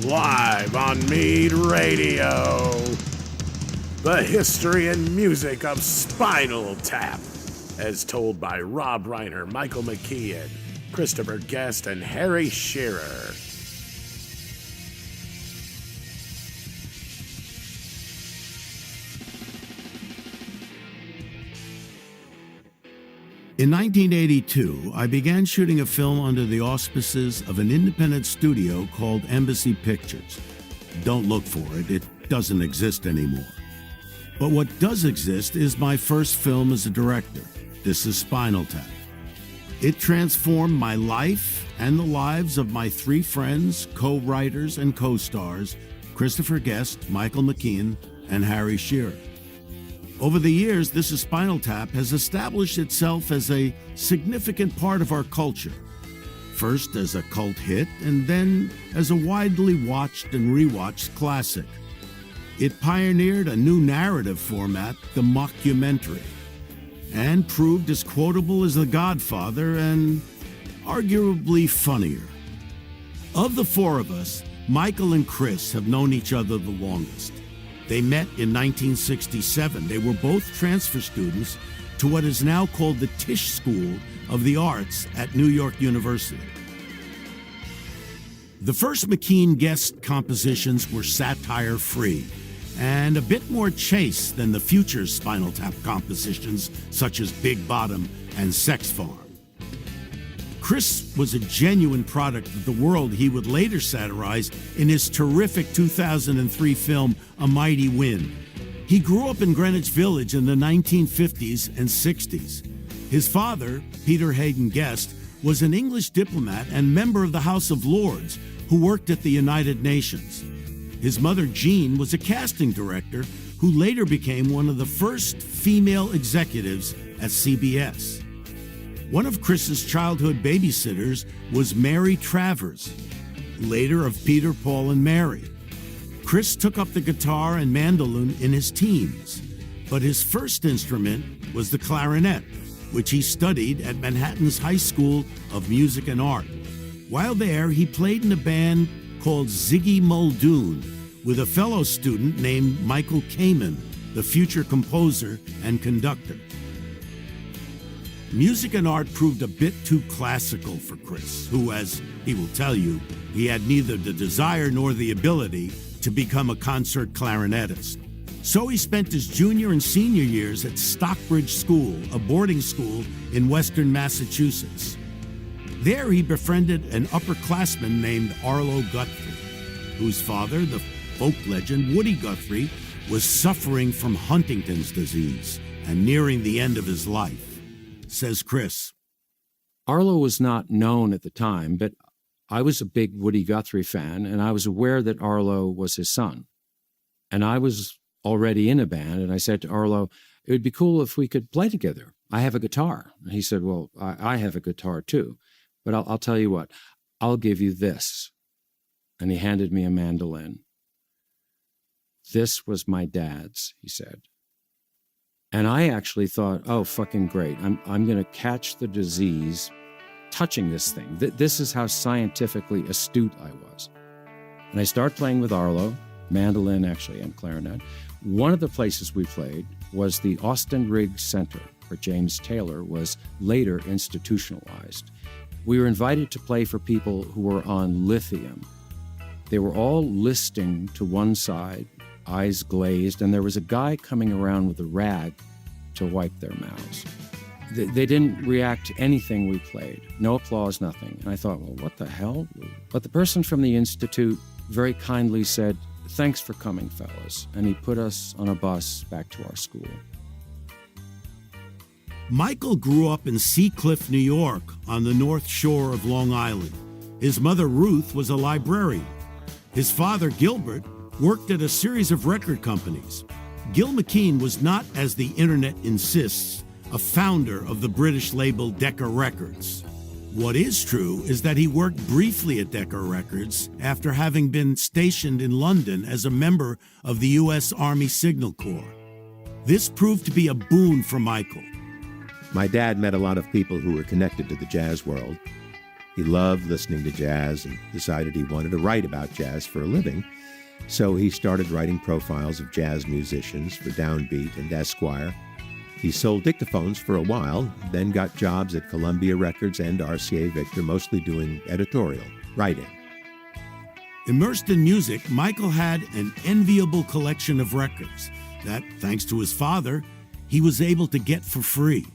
Live on Mead Radio. The history and music of Spinal Tap, as told by Rob Reiner, Michael McKean, Christopher Guest, and Harry Shearer. In 1982, I began shooting a film under the auspices of an independent studio called Embassy Pictures. Don't look for it, it doesn't exist anymore. But what does exist is my first film as a director. This is Spinal Tap. It transformed my life and the lives of my three friends, co-writers, and co-stars, Christopher Guest, Michael McKean, and Harry Shearer. Over the years, This is Spinal Tap has established itself as a significant part of our culture. First as a cult hit, and then as a widely watched and rewatched classic. It pioneered a new narrative format, the mockumentary, and proved as quotable as The Godfather and arguably funnier. Of the four of us, Michael and Chris have known each other the longest. They met in 1967. They were both transfer students to what is now called the Tisch School of the Arts at New York University. The first McKean-Guest compositions were satire-free and a bit more chaste than the future Spinal Tap compositions such as Big Bottom and Sex Farm. Chris was a genuine product of the world he would later satirize in his terrific 2003 film, A Mighty Wind. He grew up in Greenwich Village in the 1950s and 60s. His father, Peter Hayden Guest, was an English diplomat and member of the House of Lords who worked at the United Nations. His mother, Jean, was a casting director who later became one of the first female executives at CBS. One of Chris's childhood babysitters was Mary Travers, later of Peter, Paul, and Mary. Chris took up the guitar and mandolin in his teens, but his first instrument was the clarinet, which he studied at Manhattan's High School of Music and Art. While there, he played in a band called Ziggy Muldoon with a fellow student named Michael Kamen, the future composer and conductor. Music and art proved a bit too classical for Chris, who, as he will tell you, he had neither the desire nor the ability to become a concert clarinetist. So he spent his junior and senior years at Stockbridge School, a boarding school in western Massachusetts. There he befriended an upperclassman named Arlo Guthrie, whose father, the folk legend Woody Guthrie, was suffering from Huntington's disease and nearing the end of his life. Says Chris. Arlo was not known at the time, but I was a big Woody Guthrie fan, and I was aware that Arlo was his son. And I was already in a band, and I said to Arlo, it would be cool if we could play together. I have a guitar. And he said, well, I have a guitar too, but I'll tell you what, I'll give you this. And he handed me a mandolin. This was my dad's, he said. And I actually thought, oh, fucking great. I'm going to catch the disease touching this thing. This is how scientifically astute I was. And I started playing with Arlo, mandolin actually, and clarinet. One of the places we played was the Austin Riggs Center, where James Taylor was later institutionalized. We were invited to play for people who were on lithium. They were all listing to one side, eyes glazed, and there was a guy coming around with a rag to wipe their mouths. They didn't react to anything we played. No applause, nothing. And I thought, well, what the hell? But the person from the Institute very kindly said, thanks for coming, fellas. And he put us on a bus back to our school. Michael grew up in Seacliff, New York, on the North Shore of Long Island. His mother, Ruth, was a librarian. His father, Gilbert, worked at a series of record companies. Gil McKean was not, as the internet insists, a founder of the British label Decca Records. What is true is that he worked briefly at Decca Records after having been stationed in London as a member of the U.S. Army Signal Corps. This proved to be a boon for Michael. My dad met a lot of people who were connected to the jazz world. He loved listening to jazz and decided he wanted to write about jazz for a living. So he started writing profiles of jazz musicians for Downbeat and Esquire. He sold dictaphones for a while, then got jobs at Columbia Records and RCA Victor, mostly doing editorial writing. Immersed in music, Michael had an enviable collection of records that, thanks to his father, he was able to get for free.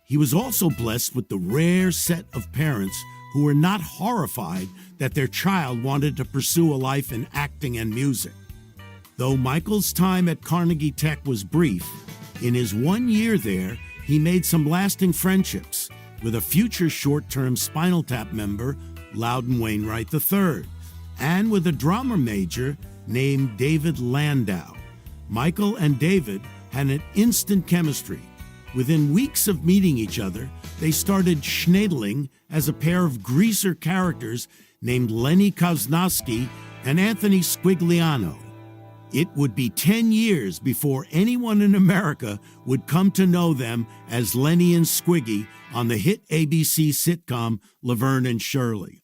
He was also blessed with the rare set of parents who were not horrified that their child wanted to pursue a life in acting and music. Though Michael's time at Carnegie Tech was brief, in his 1 year there, he made some lasting friendships with a future short-term Spinal Tap member, Loudon Wainwright III, and with a drama major named David Landau. Michael and David had an instant chemistry. Within weeks of meeting each other, they started schnadeling as a pair of greaser characters named Lenny Kosnowski and Anthony Squigliano. It would be 10 years before anyone in America would come to know them as Lenny and Squiggy on the hit ABC sitcom Laverne and Shirley.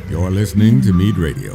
You're listening to Mead Radio.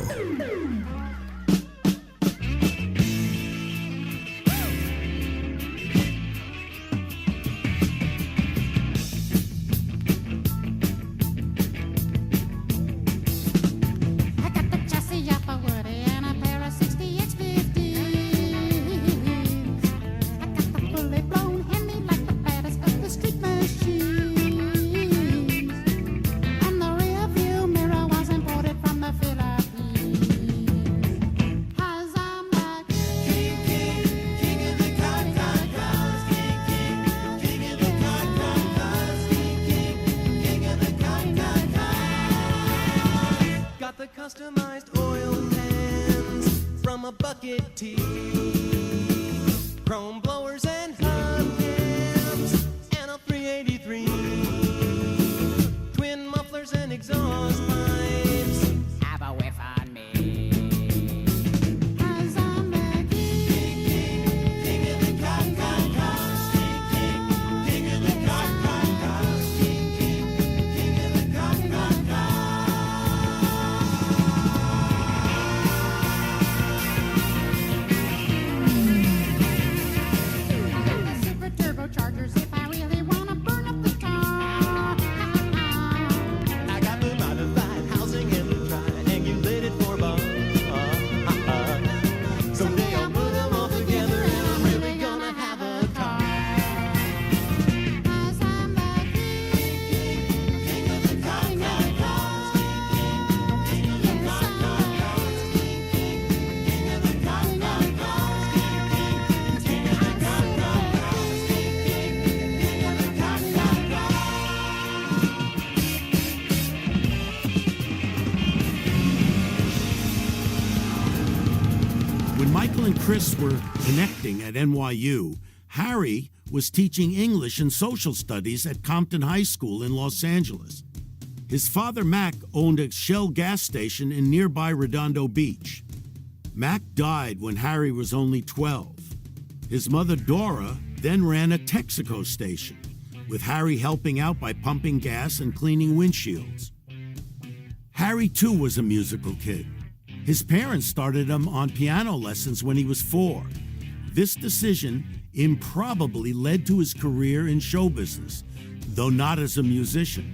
Customized oil pans from a bucket tea, chrome blowers and hubcaps, and a 383, twin mufflers and exhaust pipes. Have a whiff on me. Cause I'm the king of the cotton, king of the cotton, king of the cotton. Michael and Chris were connecting at NYU, Harry was teaching English and social studies at Compton High School in Los Angeles. His father, Mac, owned a Shell gas station in nearby Redondo Beach. Mac died when Harry was only 12. His mother, Dora, then ran a Texaco station, with Harry helping out by pumping gas and cleaning windshields. Harry, too, was a musical kid. His parents started him on piano lessons when he was 4. This decision improbably led to his career in show business, though not as a musician.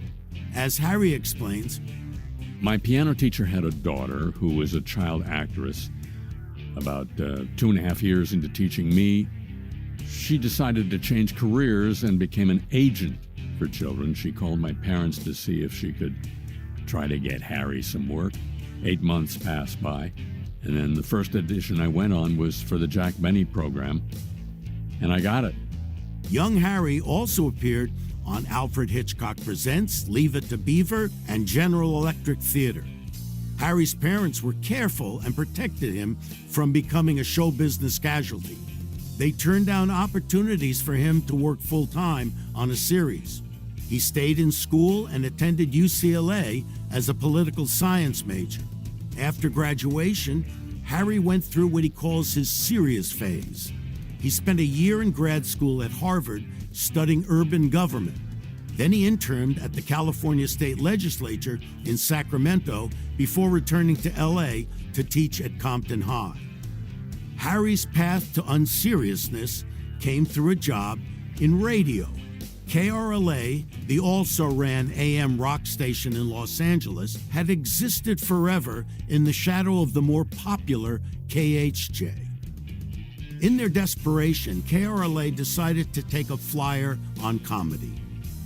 As Harry explains, my piano teacher had a daughter who was a child actress. About 2.5 years into teaching me, she decided to change careers and became an agent for children. She called my parents to see if she could try to get Harry some work. 8 months passed by, and then the first audition I went on was for the Jack Benny program, and I got it. young Harry also appeared on Alfred Hitchcock Presents, Leave It to Beaver, and General Electric Theater. Harry's parents were careful and protected him from becoming a show business casualty. They turned down opportunities for him to work full-time on a series. He stayed in school and attended UCLA as a political science major. After graduation, Harry went through what he calls his serious phase. He spent a year in grad school at Harvard studying urban government. Then he interned at the California State Legislature in Sacramento before returning to LA to teach at Compton High. Harry's path to unseriousness came through a job in radio. KRLA, the also-ran AM rock station in Los Angeles, had existed forever in the shadow of the more popular KHJ. In their desperation, KRLA decided to take a flyer on comedy.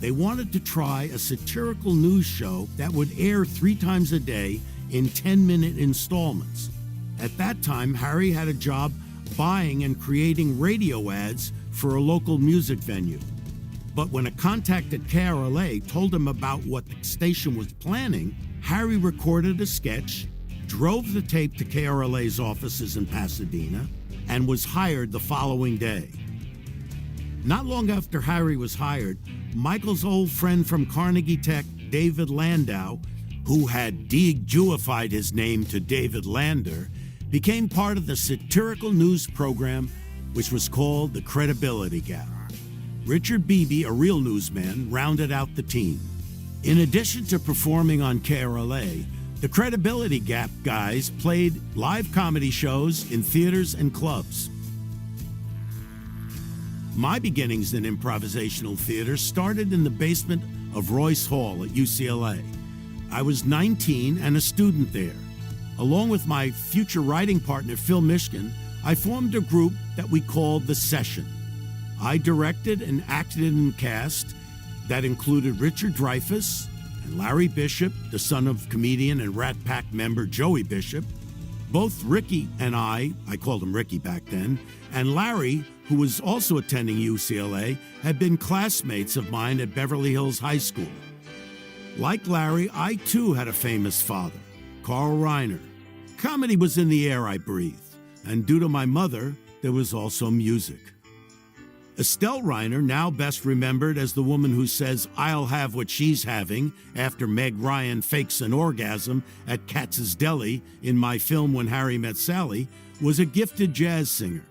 They wanted to try a satirical news show that would air 3 times a day in 10-minute installments. At that time, Harry had a job buying and creating radio ads for a local music venue. But when a contact at KRLA told him about what the station was planning, Harry recorded a sketch, drove the tape to KRLA's offices in Pasadena, and was hired the following day. Not long after Harry was hired, Michael's old friend from Carnegie Tech, David Landau, who had de-Jewified his name to David Lander, became part of the satirical news program, which was called The Credibility Gap. Richard Beebe, a real newsman, rounded out the team. In addition to performing on KRLA, the Credibility Gap guys played live comedy shows in theaters and clubs. My beginnings in improvisational theater started in the basement of Royce Hall at UCLA. I was 19 and a student there. Along with my future writing partner, Phil Mishkin, I formed a group that we called The Session. I directed and acted in a cast that included Richard Dreyfuss and Larry Bishop, the son of comedian and Rat Pack member Joey Bishop. Both Ricky and I called him Ricky back then, and Larry, who was also attending UCLA, had been classmates of mine at Beverly Hills High School. Like Larry, I too had a famous father, Carl Reiner. Comedy was in the air I breathed, and due to my mother, there was also music. Estelle Reiner, now best remembered as the woman who says, "I'll have what she's having," after Meg Ryan fakes an orgasm at Katz's Deli in my film When Harry Met Sally, was a gifted jazz singer.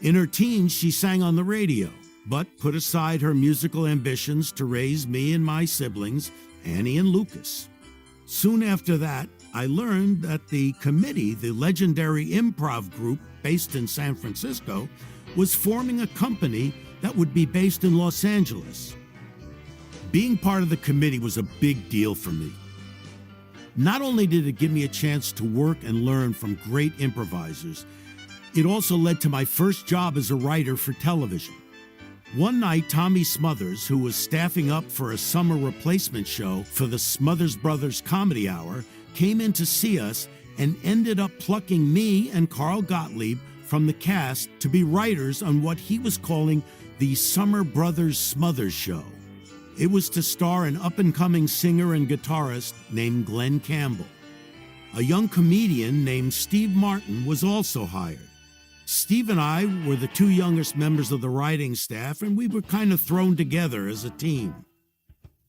In her teens, she sang on the radio, but put aside her musical ambitions to raise me and my siblings, Annie and Lucas. Soon after that, I learned that the committee, the legendary improv group based in San Francisco, was forming a company that would be based in Los Angeles. Being part of the committee was a big deal for me. Not only did it give me a chance to work and learn from great improvisers, it also led to my first job as a writer for television. One night, Tommy Smothers, who was staffing up for a summer replacement show for the Smothers Brothers Comedy Hour, came in to see us and ended up plucking me and Carl Gottlieb from the cast to be writers on what he was calling the Summer Brothers Smothers Show. It was to star an up-and-coming singer and guitarist named Glenn Campbell. A young comedian named Steve Martin was also hired. Steve and I were the two youngest members of the writing staff, and we were kind of thrown together as a team.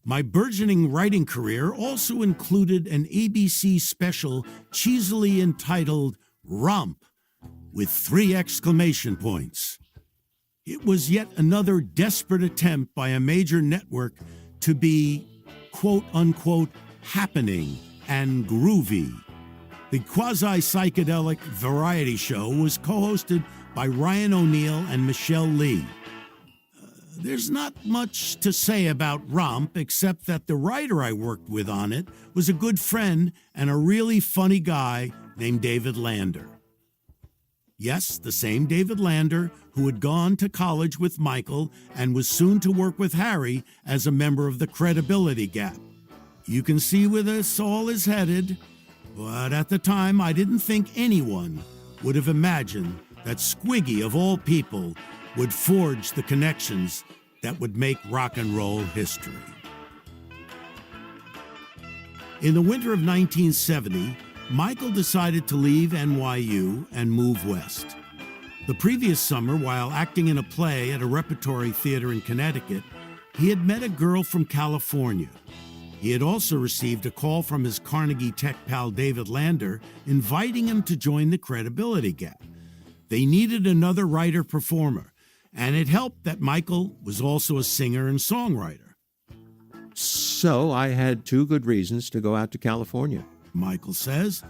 My burgeoning writing career also included an ABC special cheesily entitled Romp, with 3 exclamation points. It was yet another desperate attempt by a major network to be, quote-unquote, happening and groovy. The quasi-psychedelic variety show was co-hosted by Ryan O'Neal and Michelle Lee. There's not much to say about Romp except that the writer I worked with on it was a good friend and a really funny guy named David Lander. Yes, the same David Lander who had gone to college with Michael and was soon to work with Harry as a member of the Credibility Gap. You can see where this all is headed, but at the time I didn't think anyone would have imagined that Squiggy, of all people, would forge the connections that would make rock and roll history. In the winter of 1970, Michael decided to leave NYU and move west. The previous summer, while acting in a play at a repertory theater in Connecticut, he had met a girl from California. He had also received a call from his Carnegie Tech pal David Lander inviting him to join the Credibility Gap. They needed another writer-performer, and it helped that Michael was also a singer and songwriter. So I had 2 good reasons to go out to California. Michael says.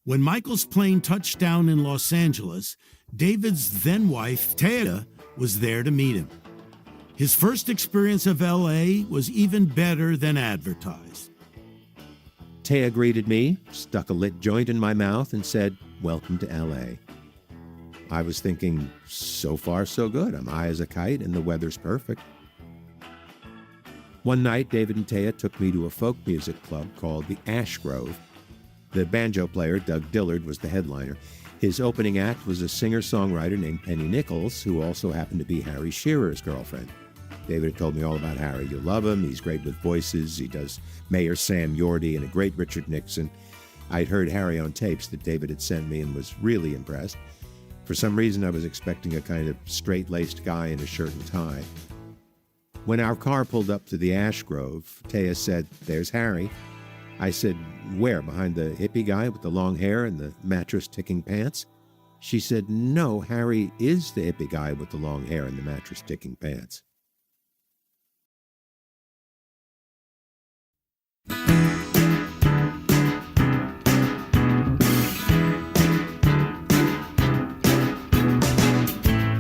When Michael's plane touched down in Los Angeles, David's then-wife, Thea, was there to meet him. His first experience of L.A. was even better than advertised. Thea greeted me, stuck a lit joint in my mouth, and said, "Welcome to L.A." I was thinking, so far so good. I'm high as a kite and the weather's perfect. One night, David and Thea took me to a folk music club called the Ash Grove. The banjo player, Doug Dillard, was the headliner. His opening act was a singer-songwriter named Penny Nichols, who also happened to be Harry Shearer's girlfriend. David had told me all about Harry. You'll love him. He's great with voices. He does Mayor Sam Yorty and a great Richard Nixon. I'd heard Harry on tapes that David had sent me and was really impressed. For some reason, I was expecting a kind of straight-laced guy in a shirt and tie. When our car pulled up to the Ash Grove, Thea said, "There's Harry." I said, "Where? Behind the hippie guy with the long hair and the mattress-ticking pants?" She said, "No, Harry is the hippie guy with the long hair and the mattress-ticking pants."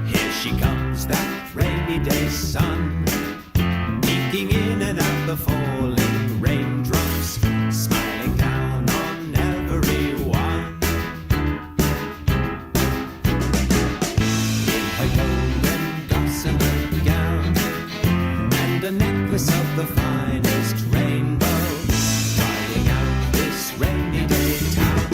Here she comes, that rainy day sun, peeking in and out the falling raindrops, smiling down on everyone. In her golden gossamer gown, and a necklace of the finest rainbow, riding out this rainy day town.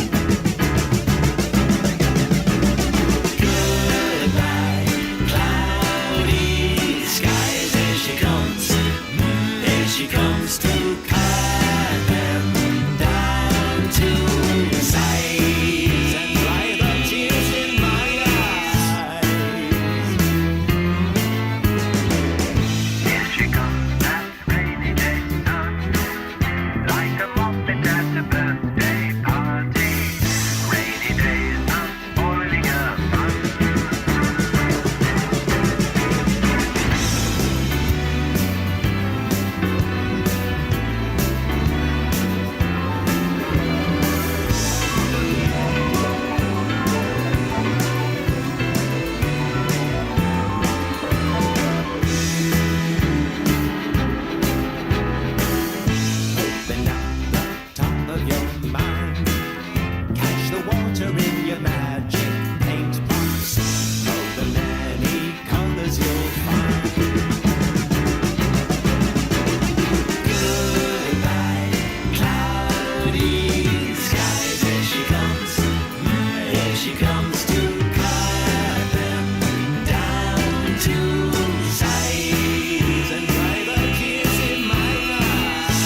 Goodbye, cloudy skies, here she comes. Here she comes to cut them down to size and dry the tears in my eyes. Here she comes, that rainy day sun, like a muppet at a birthday party. Rainy days are spoiling her fun. Open up the top of your mind, catch the water in your magic paint pots, know the many colors you'll find. Goodbye, cloudy skies, here she comes. Here she comes to cut them down to size and dry the tears in my eyes.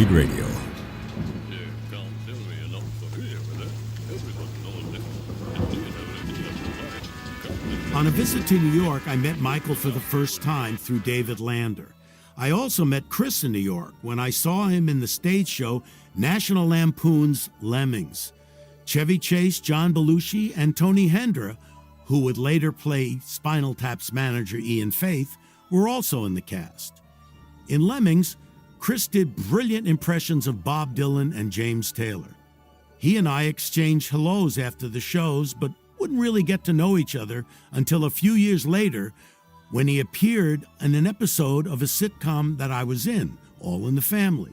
Mead Radio. On a visit to New York, I met Michael for the first time through David Lander. I also met Chris in New York when I saw him in the stage show National Lampoon's Lemmings. Chevy Chase, John Belushi, and Tony Hendra, who would later play Spinal Tap's manager Ian Faith, were also in the cast. In Lemmings, Chris did brilliant impressions of Bob Dylan and James Taylor. He and I exchanged hellos after the shows, but wouldn't really get to know each other until a few years later when he appeared in an episode of a sitcom that I was in, All in the Family.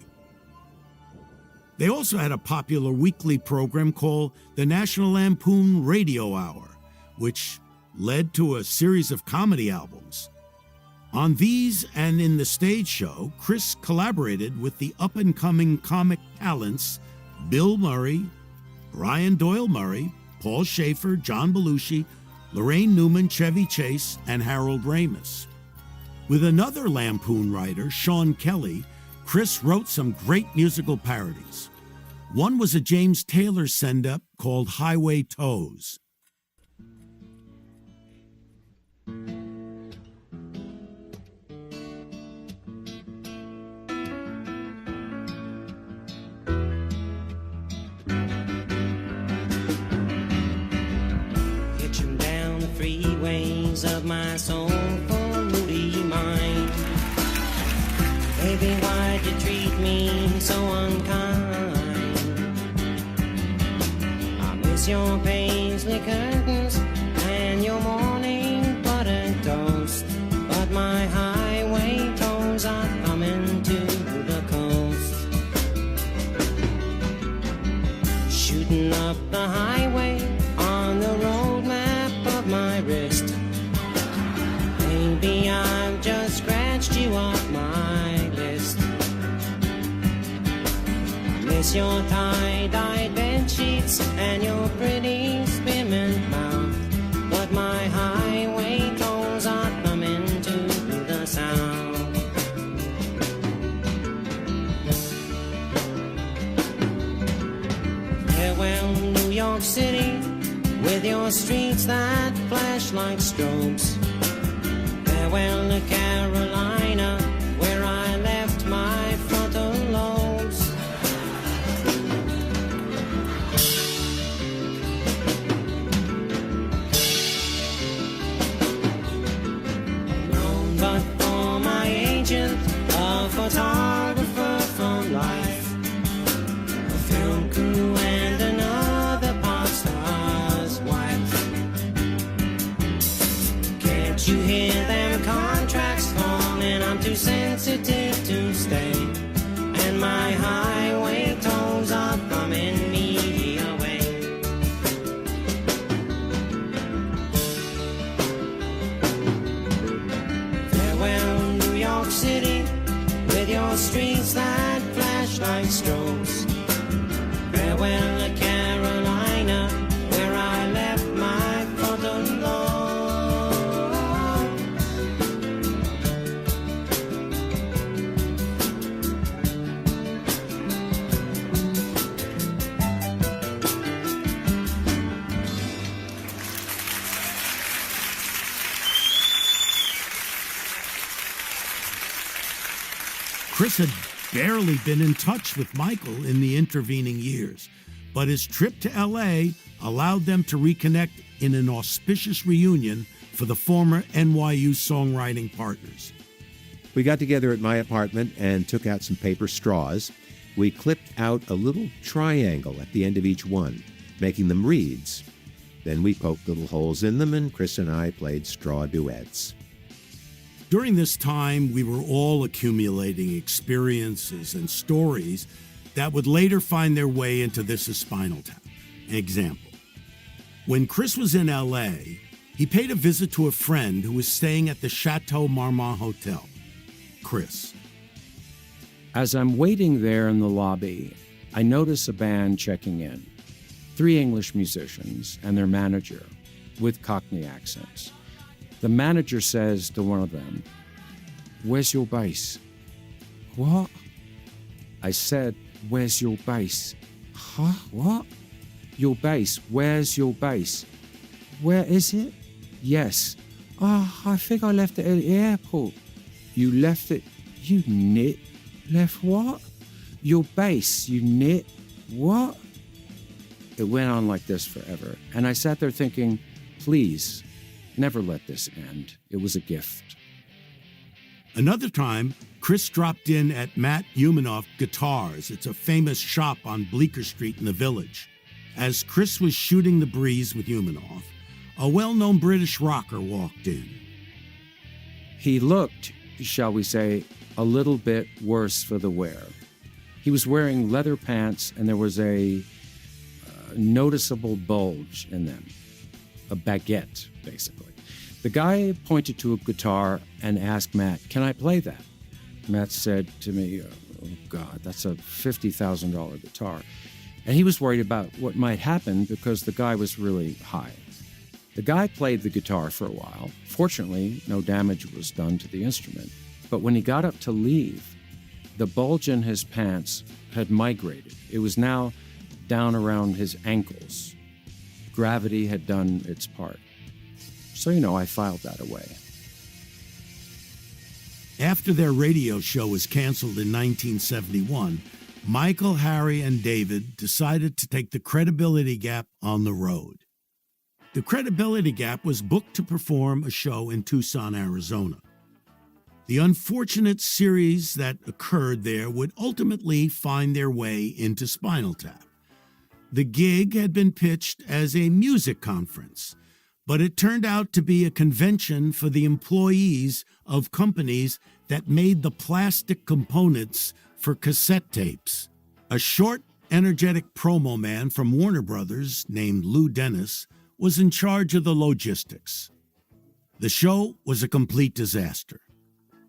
They also had a popular weekly program called the National Lampoon Radio Hour, which led to a series of comedy albums. On these and in the stage show, Chris collaborated with the up-and-coming comic talents Bill Murray, Brian Doyle Murray, Paul Schaefer, John Belushi, Lorraine Newman, Chevy Chase, and Harold Ramis. With another Lampoon writer, Sean Kelly, Chris wrote some great musical parodies. One was a James Taylor send-up called Highway Toes. Hitching down the freeways of my soulful, moody mind. Baby, why'd you treat me so unkind? I miss your paisley curtains and your morning buttered toast, but my highway toes are coming to the coast. Shooting up the highway on the road map of my wrist. Maybe I've just scratched you off my list. I miss your tie-dyed bed sheets and your pretty spearmint mouth, but my highway toes are coming to the south. Farewell, New York City, with your streets that flash like strobes. Farewell to Carolina, where I left my frontal lobes. Known but for my agent, a photographer from life, a film crew and another pop star's wife. Can't you hear them contracts falling? I'm too sensitive to stay, and my highway toes are thumbing me away. Farewell, New York City, with your streets that flash like strobes. Farewell to Carolina, where I left my frontal lobe. Chris had barely been in touch with Michael in the intervening years, but his trip to L.A. allowed them to reconnect in an auspicious reunion for the former NYU songwriting partners. We got together at my apartment and took out some paper straws. We clipped out a little triangle at the end of each one, making them reeds. Then we poked little holes in them, and Chris and I played straw duets. During this time, we were all accumulating experiences and stories that would later find their way into This Is Spinal Tap. An example. When Chris was in L.A., he paid a visit to a friend who was staying at the Chateau Marmont Hotel. Chris. As I'm waiting there in the lobby, I notice a band checking in. 3 English musicians and their manager with Cockney accents. The manager says to one of them, "Where's your bass?" "What?" I said, "Where's your bass?" "Huh? What?" "Your bass. Where's your bass?" "Where is it?" "Yes." I think I left it at the airport." "You left it? You nit. Left what?" "Your bass, you nit. What?" It went on like this forever, and I sat there thinking, please, never let this end. It was a gift. Another time, Chris dropped in at Matt Umanoff Guitars. It's a famous shop on Bleecker Street in the Village. As Chris was shooting the breeze with Umanoff, a well-known British rocker walked in. He looked, shall we say, a little bit worse for the wear. He was wearing leather pants, and there was a noticeable bulge in them. A baguette, basically. The guy pointed to a guitar and asked Matt, "Can I play that?" Matt said to me, "Oh God, that's a $50,000 guitar." And he was worried about what might happen because the guy was really high. The guy played the guitar for a while. Fortunately, no damage was done to the instrument. But when he got up to leave, the bulge in his pants had migrated. It was now down around his ankles. Gravity had done its part. So, I filed that away. After their radio show was canceled in 1971, Michael, Harry, and David decided to take the Credibility Gap on the road. The Credibility Gap was booked to perform a show in Tucson, Arizona. The unfortunate series that occurred there would ultimately find their way into Spinal Tap. The gig had been pitched as a music conference, but it turned out to be a convention for the employees of companies that made the plastic components for cassette tapes. A short, energetic promo man from Warner Brothers named Lou Dennis was in charge of the logistics. The show was a complete disaster.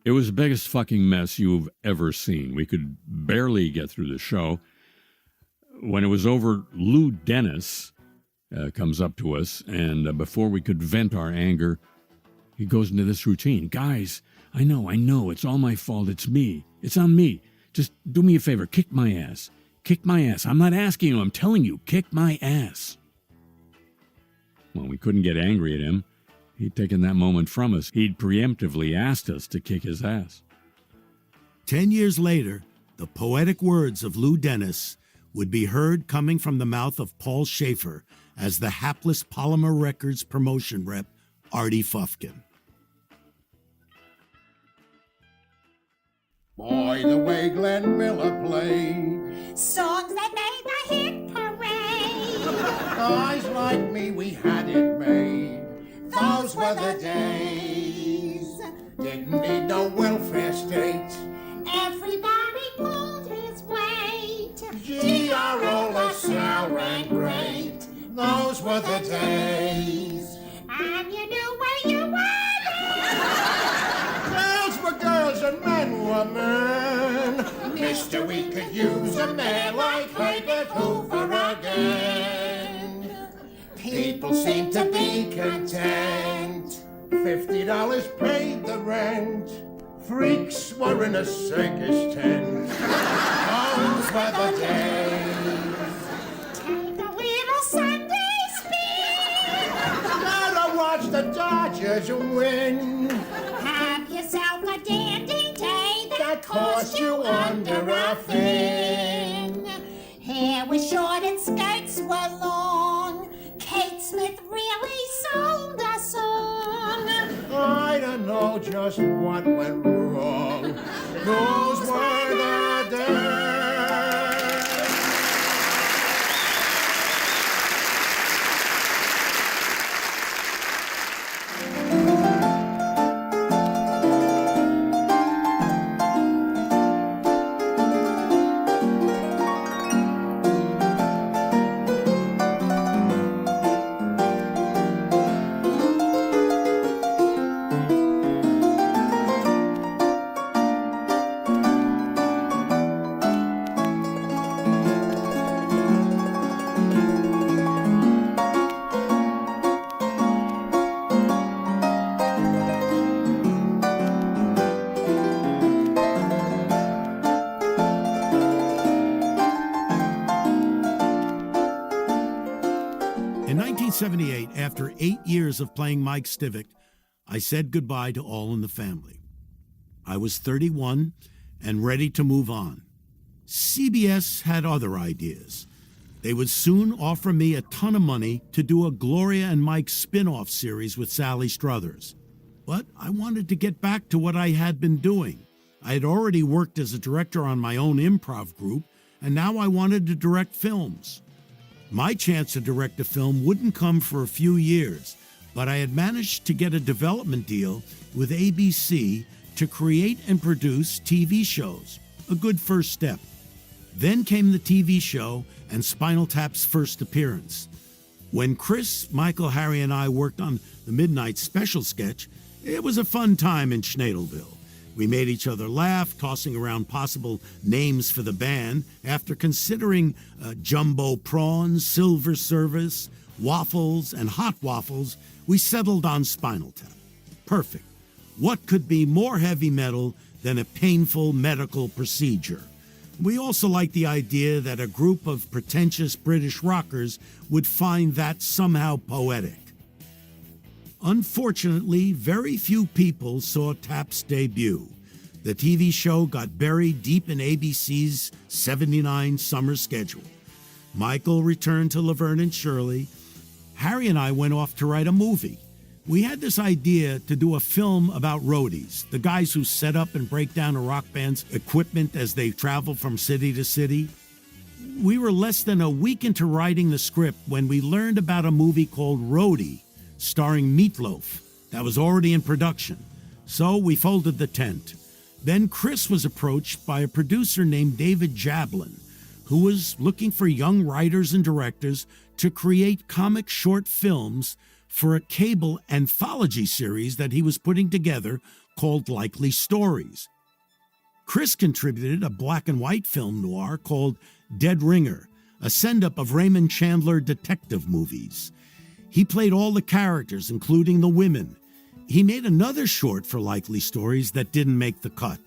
It was the biggest fucking mess you've ever seen. We could barely get through the show. When it was over, Lou Dennis comes up to us, and before we could vent our anger, he goes into this routine. "Guys, I know, it's all my fault. It's me. It's on me. Just do me a favor. Kick my ass. Kick my ass. I'm not asking you. I'm telling you. Kick my ass." Well, we couldn't get angry at him. He'd taken that moment from us. He'd preemptively asked us to kick his ass. 10 years later, the poetic words of Lou Dennis would be heard coming from the mouth of Paul Schaefer as the hapless Polymer Records promotion rep, Artie Fufkin. Boy, the way Glenn Miller played, songs that made the hit parade. guys like me, we had it made. Those were the days. Didn't need no welfare state. Everybody pulled his weight. G.R.O. LaSalle ran great. Those were the days. And you knew where you were. Girls were girls and men were men. Mister, we could use a man like Herbert Hoover again. People seem to be content. $50 paid the rent. Freaks were in a circus tent. Those were the days. Take a little Sunday spin. Gotta watch the Dodgers win. Have yourself a dandy day That cost you under a fin. Hair was short and skirts were long. Kate Smith really sold a song. I don't know just what went wrong. Those were the days. In 1978, after 8 years of playing Mike Stivic, I said goodbye to All in the Family. I was 31 and ready to move on. CBS had other ideas. They would soon offer me a ton of money to do a Gloria and Mike spin-off series with Sally Struthers. But I wanted to get back to what I had been doing. I had already worked as a director on my own improv group, and now I wanted to direct films. My chance to direct a film wouldn't come for a few years, but I had managed to get a development deal with ABC to create and produce TV shows, a good first step. Then came the TV show and Spinal Tap's first appearance. When Chris, Michael, Harry, and I worked on the Midnight Special sketch, it was a fun time in Schnadelville. We made each other laugh, tossing around possible names for the band. After considering jumbo prawns, silver service, waffles, and hot waffles, we settled on Spinal Tap. Perfect. What could be more heavy metal than a painful medical procedure? We also liked the idea that a group of pretentious British rockers would find that somehow poetic. Unfortunately, very few people saw Tap's debut. The TV show got buried deep in ABC's '79 summer schedule. Michael returned to Laverne and Shirley. Harry and I went off to write a movie. We had this idea to do a film about roadies, the guys who set up and break down a rock band's equipment as they travel from city to city. We were less than a week into writing the script when we learned about a movie called Roadie, starring Meatloaf, that was already in production. So we folded the tent. Then Chris was approached by a producer named David Jablin, who was looking for young writers and directors to create comic short films for a cable anthology series that he was putting together called Likely Stories. Chris contributed a black and white film noir called Dead Ringer, a send-up of Raymond Chandler detective movies. He played all the characters, including the women. He made another short for Likely Stories that didn't make the cut.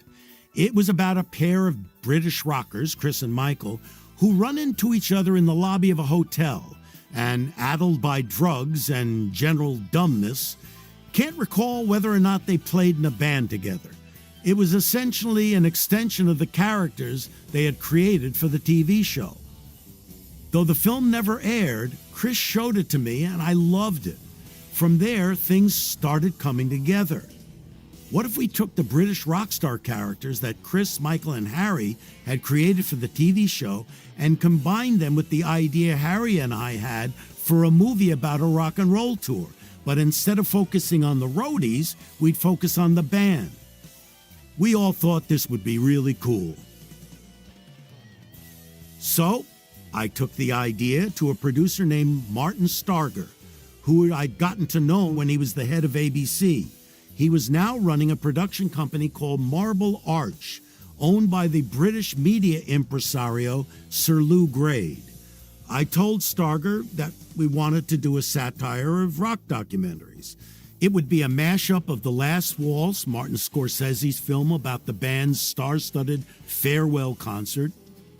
It was about a pair of British rockers, Chris and Michael, who run into each other in the lobby of a hotel and, addled by drugs and general dumbness, can't recall whether or not they played in a band together. It was essentially an extension of the characters they had created for the TV show. Though the film never aired, Chris showed it to me and I loved it. From there, things started coming together. What if we took the British rock star characters that Chris, Michael, and Harry had created for the TV show and combined them with the idea Harry and I had for a movie about a rock and roll tour? But instead of focusing on the roadies, we'd focus on the band. We all thought this would be really cool. So, I took the idea to a producer named Martin Starger, who I'd gotten to know when he was the head of ABC. He was now running a production company called Marble Arch, owned by the British media impresario Sir Lou Grade. I told Starger that we wanted to do a satire of rock documentaries. It would be a mashup of The Last Waltz, Martin Scorsese's film about the band's star-studded farewell concert,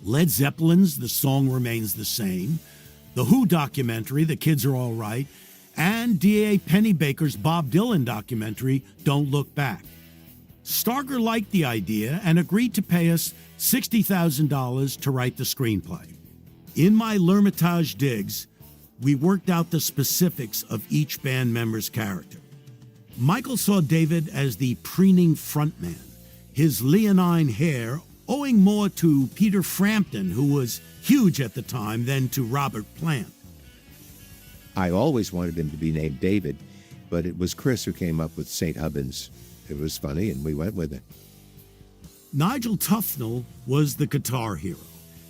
Led Zeppelin's The Song Remains the Same, the Who documentary, The Kids Are All Right, and D.A. Pennebaker's Bob Dylan documentary, Don't Look Back. Starger liked the idea and agreed to pay us $60,000 to write the screenplay. In my L'Hermitage digs, we worked out the specifics of each band member's character. Michael saw David as the preening frontman, his leonine hair owing more to Peter Frampton, who was huge at the time, than to Robert Plant. I always wanted him to be named David, but it was Chris who came up with St. Hubbins. It was funny, and we went with it. Nigel Tufnell was the guitar hero.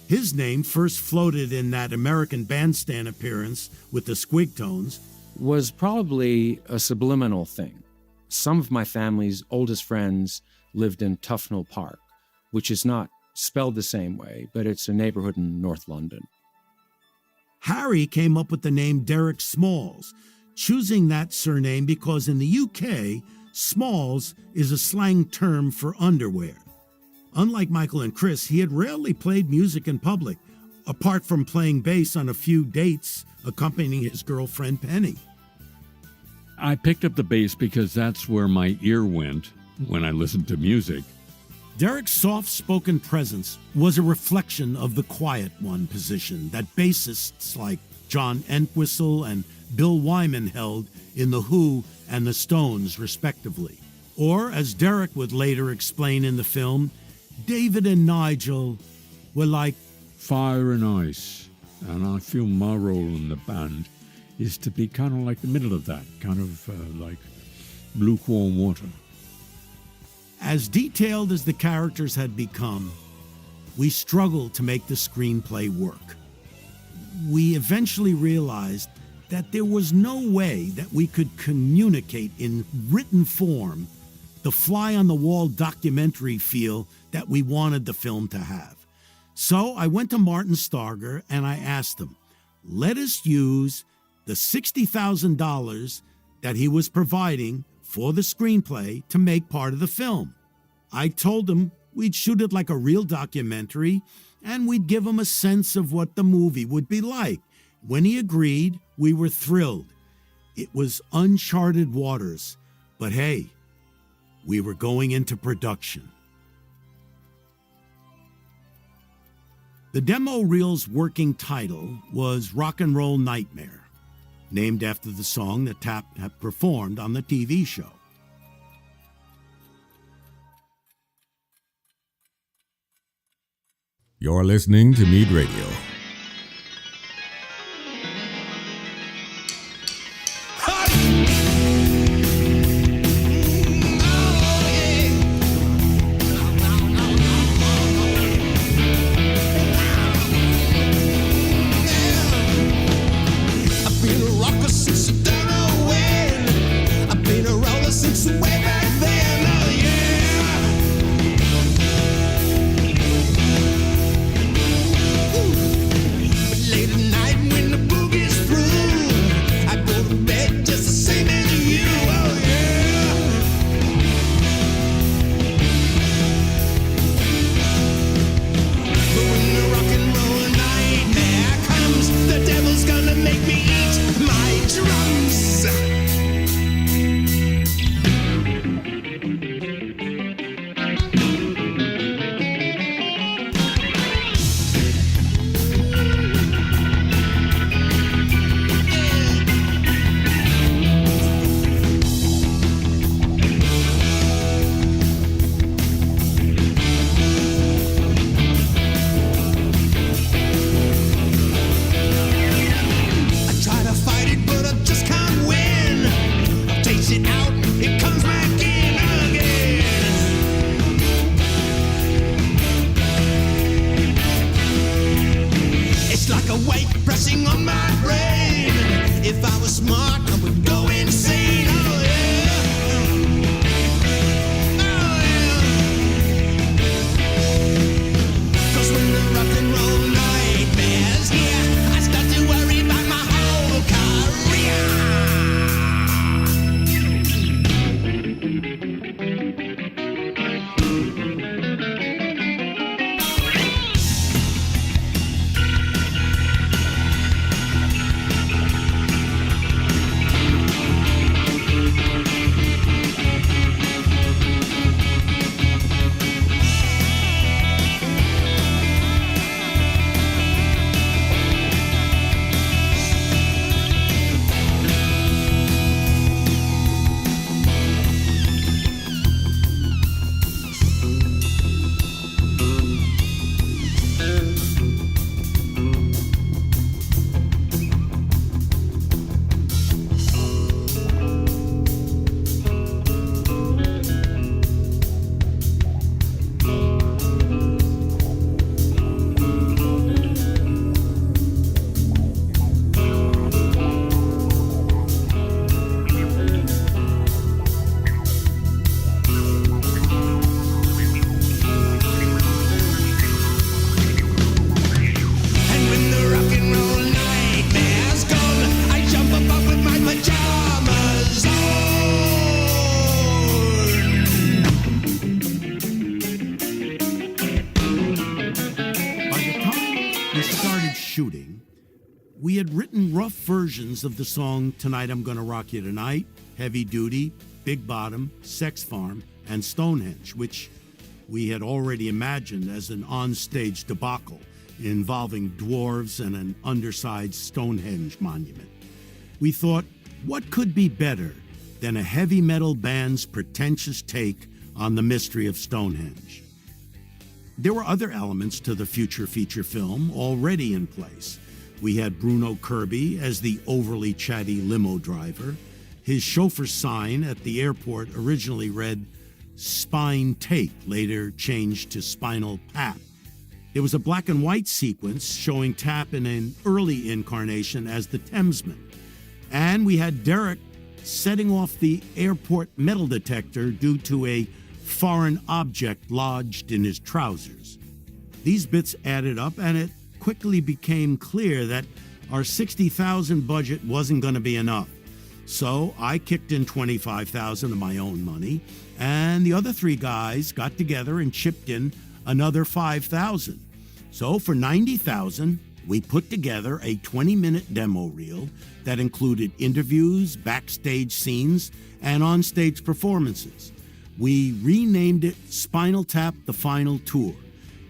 His name first floated in that American Bandstand appearance with the Squigtones. Was probably a subliminal thing. Some of my family's oldest friends lived in Tufnell Park, which is not spelled the same way, but it's a neighborhood in North London. Harry came up with the name Derek Smalls, choosing that surname because in the UK, Smalls is a slang term for underwear. Unlike Michael and Chris, he had rarely played music in public, apart from playing bass on a few dates accompanying his girlfriend Penny. I picked up the bass because that's where my ear went when I listened to music. Derek's soft-spoken presence was a reflection of the quiet one position that bassists like John Entwistle and Bill Wyman held in The Who and the Stones, respectively. Or, as Derek would later explain in the film, David and Nigel were like fire and ice, and I feel my role in the band is to be kind of like the middle of that, kind of like lukewarm water. As detailed as the characters had become, we struggled to make the screenplay work. We eventually realized that there was no way that we could communicate in written form the fly-on-the-wall documentary feel that we wanted the film to have. So I went to Martin Starger and I asked him, let us use the $60,000 that he was providing for the screenplay to make part of the film. I told him we'd shoot it like a real documentary and we'd give him a sense of what the movie would be like. When he agreed, we were thrilled. It was uncharted waters, but hey, we were going into production. The demo reel's working title was Rock and Roll Nightmare, named after the song that Tapp had performed on the TV show. You're listening to Mead Radio. Gonna make me eat my drum. rough versions of the song Tonight I'm Gonna Rock You Tonight, Heavy Duty, Big Bottom, Sex Farm, and Stonehenge, which we had already imagined as an onstage debacle involving dwarves and an undersized Stonehenge monument. We thought, what could be better than a heavy metal band's pretentious take on the mystery of Stonehenge? There were other elements to the future feature film already in place. We had Bruno Kirby as the overly chatty limo driver. His chauffeur's sign at the airport originally read Spine Tape, later changed to Spinal Pap. There was a black and white sequence showing Tap in an early incarnation as the Thamesman. And we had Derek setting off the airport metal detector due to a foreign object lodged in his trousers. These bits added up, and it quickly became clear that our $60,000 budget wasn't going to be enough. So I kicked in $25,000 of my own money, and the other three guys got together and chipped in another $5,000. So for $90,000, we put together a 20-minute demo reel that included interviews, backstage scenes, and onstage performances. We renamed it Spinal Tap: The Final Tour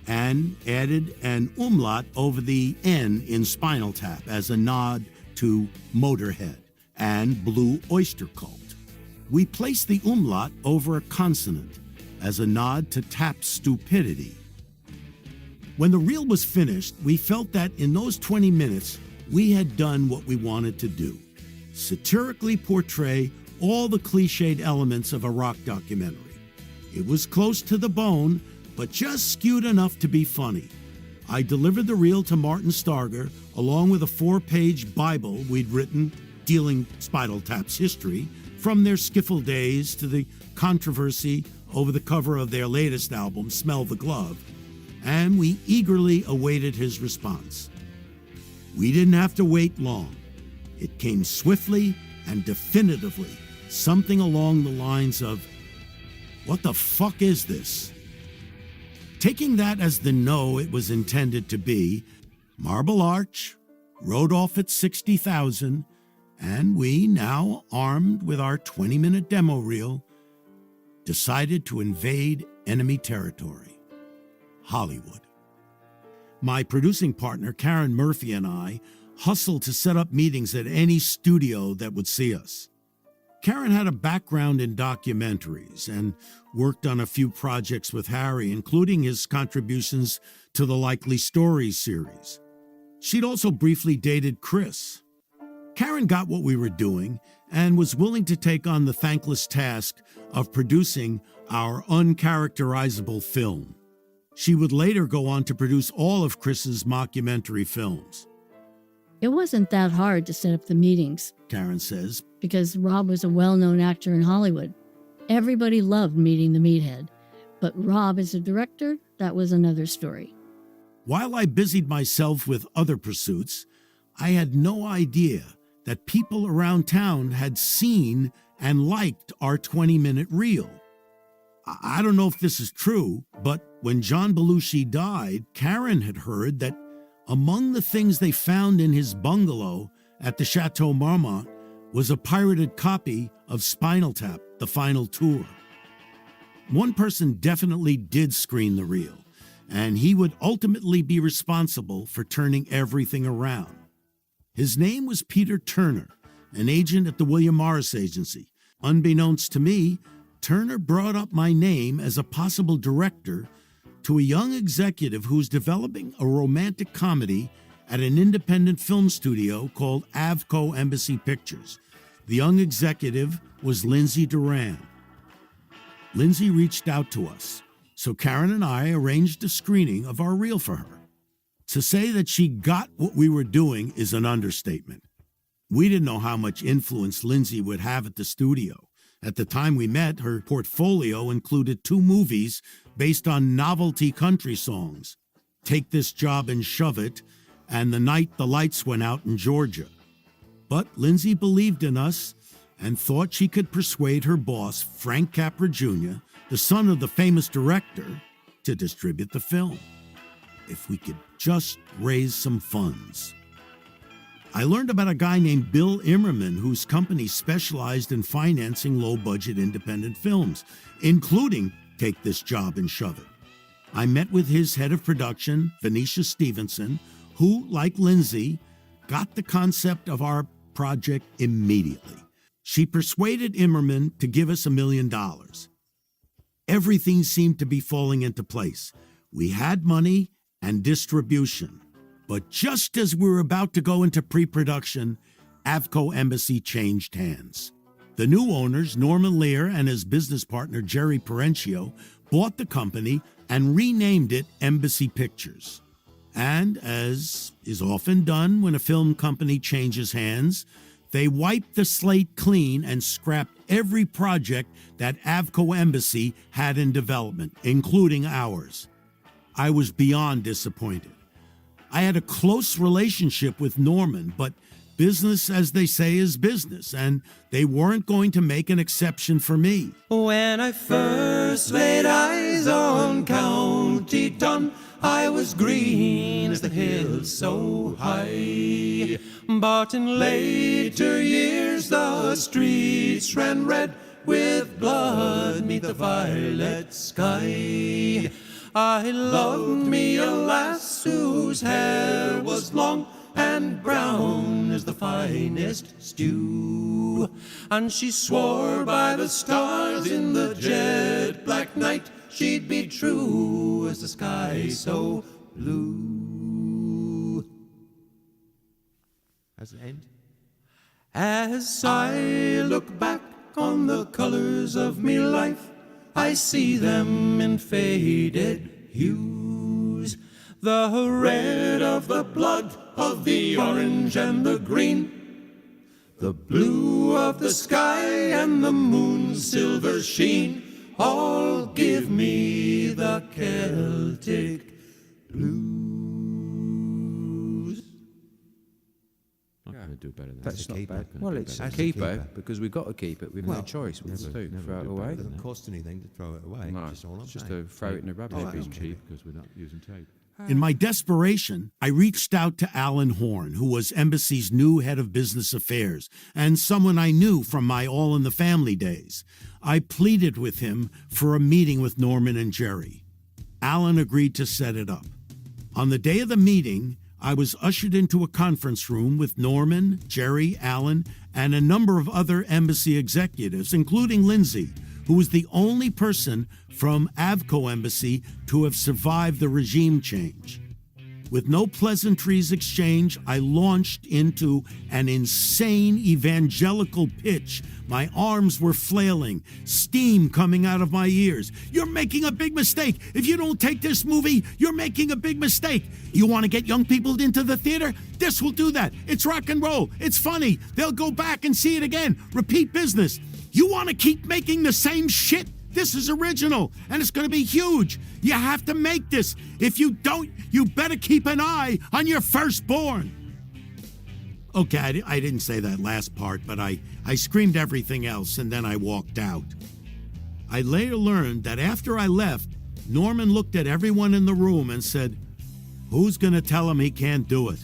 and added an umlaut over the N in Spinal Tap as a nod to Motorhead and Blue Oyster Cult. We placed the umlaut over a consonant as a nod to Tap's stupidity. When the reel was finished, we felt that in those 20 minutes, we had done what we wanted to do: satirically portray all the cliched elements of a rock documentary. It was close to the bone, but just skewed enough to be funny. I delivered the reel to Martin Starger, along with a 4-page Bible we'd written dealing Spinal Tap's history, from their skiffle days to the controversy over the cover of their latest album, Smell the Glove, and we eagerly awaited his response. We didn't have to wait long. It came swiftly and definitively, something along the lines of, "What the fuck is this?" Taking that as the no it was intended to be, Marble Arch rode off at 60,000, and we, now armed with our 20-minute demo reel, decided to invade enemy territory: Hollywood. My producing partner, Karen Murphy, and I hustled to set up meetings at any studio that would see us. Karen had a background in documentaries and worked on a few projects with Harry, including his contributions to the Likely Stories series. She'd also briefly dated Chris. Karen got what we were doing and was willing to take on the thankless task of producing our uncharacterizable film. She would later go on to produce all of Chris's mockumentary films. It wasn't that hard to set up the meetings, Karen says, because Rob was a well-known actor in Hollywood. Everybody loved meeting the meathead. But Rob as a director, that was another story. While I busied myself with other pursuits, I had no idea that people around town had seen and liked our 20-minute reel. I don't know if this is true, but when John Belushi died, Karen had heard that among the things they found in his bungalow at the Chateau Marmont was a pirated copy of Spinal Tap: The Final Tour. One person definitely did screen the reel, and he would ultimately be responsible for turning everything around. His name was Peter Turner, an agent at the William Morris Agency. Unbeknownst to me, Turner brought up my name as a possible director to a young executive who's developing a romantic comedy at an independent film studio called Avco Embassy Pictures. The young executive was Lindsay Duran. Lindsay reached out to us, so Karen and I arranged a screening of our reel for her. To say that she got what we were doing is an understatement. We didn't know how much influence Lindsay would have at the studio. At the time we met, her portfolio included 2 movies based on novelty country songs, Take This Job and Shove It, and The Night the Lights Went Out in Georgia. But Lindsay believed in us and thought she could persuade her boss, Frank Capra Jr., the son of the famous director, to distribute the film, if we could just raise some funds. I learned about a guy named Bill Immerman whose company specialized in financing low-budget independent films, including Take This Job and Shove It. I met with his head of production, Venetia Stevenson, who, like Lindsay, got the concept of our project immediately. She persuaded Immerman to give us $1 million. Everything seemed to be falling into place. We had money and distribution. But just as we were about to go into pre-production, Avco Embassy changed hands. The new owners, Norman Lear and his business partner Jerry Perenchio, bought the company and renamed it Embassy Pictures. And, as is often done when a film company changes hands, they wiped the slate clean and scrapped every project that Avco Embassy had in development, including ours. I was beyond disappointed. I had a close relationship with Norman, but business, as they say, is business, and they weren't going to make an exception for me. When I first laid eyes on County Dun, I was green as the hills so high. But in later years the streets ran red with blood 'neath the violet sky. I loved me a lass whose hair was long and brown as the finest stew. And she swore by the stars in the jet black night she'd be true as the sky so blue. How's it end? As I look back on the colors of me life, I see them in faded hues. The red of the blood of the orange and the green, the blue of the sky and the moon's silver sheen, all give me the Celtic blues. Not going to do better than that. That's not bad. Well, it's a That's a keeper, keeper. because we've got to keep it. We've no choice. We've got to throw it away. It doesn't cost anything to throw it away. No, Just all I'm it's just saying. to throw it in the rubbish Oh, bin. that's Cheap because we're not using tape. In my desperation, I reached out to Alan Horn, who was Embassy's new head of business affairs, and someone I knew from my All in the Family days. I pleaded with him for a meeting with Norman and Jerry. Alan agreed to set it up. On the day of the meeting, I was ushered into a conference room with Norman, Jerry, Alan, and a number of other Embassy executives, including Lindsay, who was the only person from Avco Embassy to have survived the regime change. With no pleasantries exchanged, I launched into an insane evangelical pitch. My arms were flailing, steam coming out of my ears. You're making a big mistake. If you don't take this movie, you're making a big mistake. You want to get young people into the theater? This will do that. It's rock and roll. It's funny. They'll go back and see it again. Repeat business. You want to keep making the same shit? This is original, and it's going to be huge. You have to make this. If you don't, you better keep an eye on your firstborn. Okay, I didn't say that last part, but I screamed everything else, and then I walked out. I later learned that after I left, Norman looked at everyone in the room and said, "Who's going to tell him he can't do it?"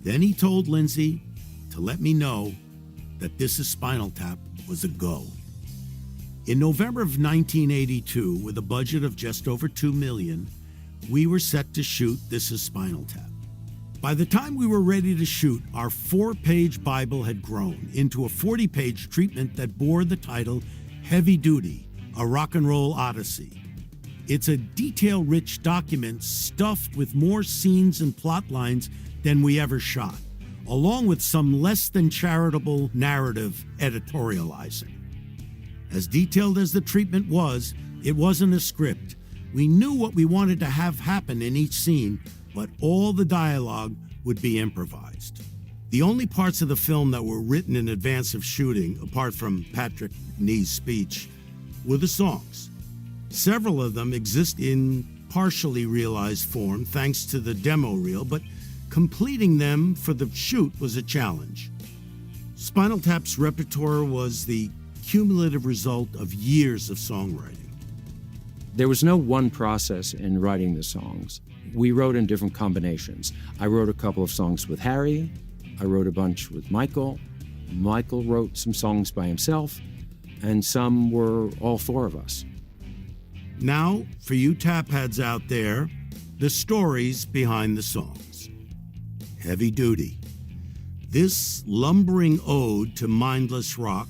Then he told Lindsay to let me know that This Is Spinal Tap was a go. In November of 1982, with a budget of just over $2 million, we were set to shoot This Is Spinal Tap. By the time we were ready to shoot, our 4-page Bible had grown into a 40-page treatment that bore the title Heavy Duty, a Rock and Roll Odyssey. It's a detail-rich document stuffed with more scenes and plot lines than we ever shot, along with some less than charitable narrative editorializing. As detailed as the treatment was, it wasn't a script. We knew what we wanted to have happen in each scene, but all the dialogue would be improvised. The only parts of the film that were written in advance of shooting, apart from Patrick Nee's speech, were the songs. Several of them exist in partially realized form thanks to the demo reel, but completing them for the shoot was a challenge. Spinal Tap's repertoire was the cumulative result of years of songwriting. There was no one process in writing the songs. We wrote in different combinations. I wrote a couple of songs with Harry, I wrote a bunch with Michael. Michael wrote some songs by himself, and some were all four of us. Now, for you tap heads out there, the stories behind the songs. Heavy Duty. This lumbering ode to mindless rock,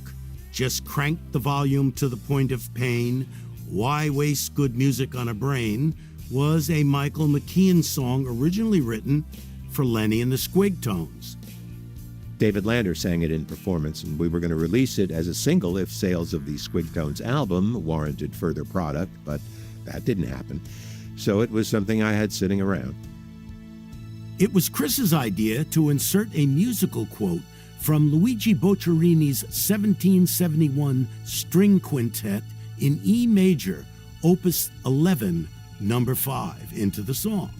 just cranked the volume to the point of pain, why waste good music on a brain, was a Michael McKean song originally written for Lenny and the Squigtones. David Lander sang it in performance, and we were going to release it as a single if sales of the Squigtones album warranted further product, but that didn't happen. So it was something I had sitting around. It was Chris's idea to insert a musical quote from Luigi Boccherini's 1771 string quintet in E major, opus 11, number 5, into the song.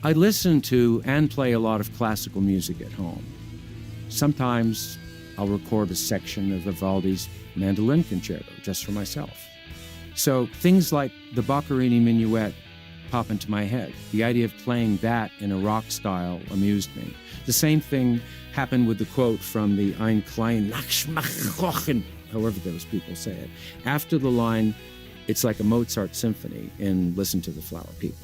I listen to and play a lot of classical music at home. Sometimes I'll record a section of Vivaldi's Mandolin Concerto just for myself. So things like the Boccherini Minuet pop into my head. The idea of playing that in a rock style amused me. The same thing happened with the quote from the Ein klein Nachschmachen, however those people say it. After the line, it's like a Mozart symphony in Listen to the Flower People.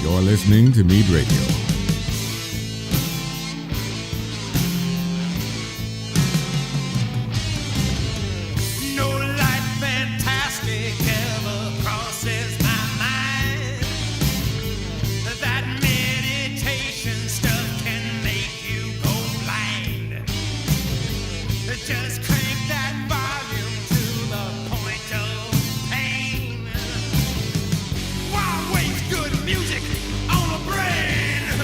You're listening to Mead Radio. No light fantastic ever crosses my mind. That meditation stuff can make you go blind. Just crank that volume to the point of pain. Why waste good music on a brain?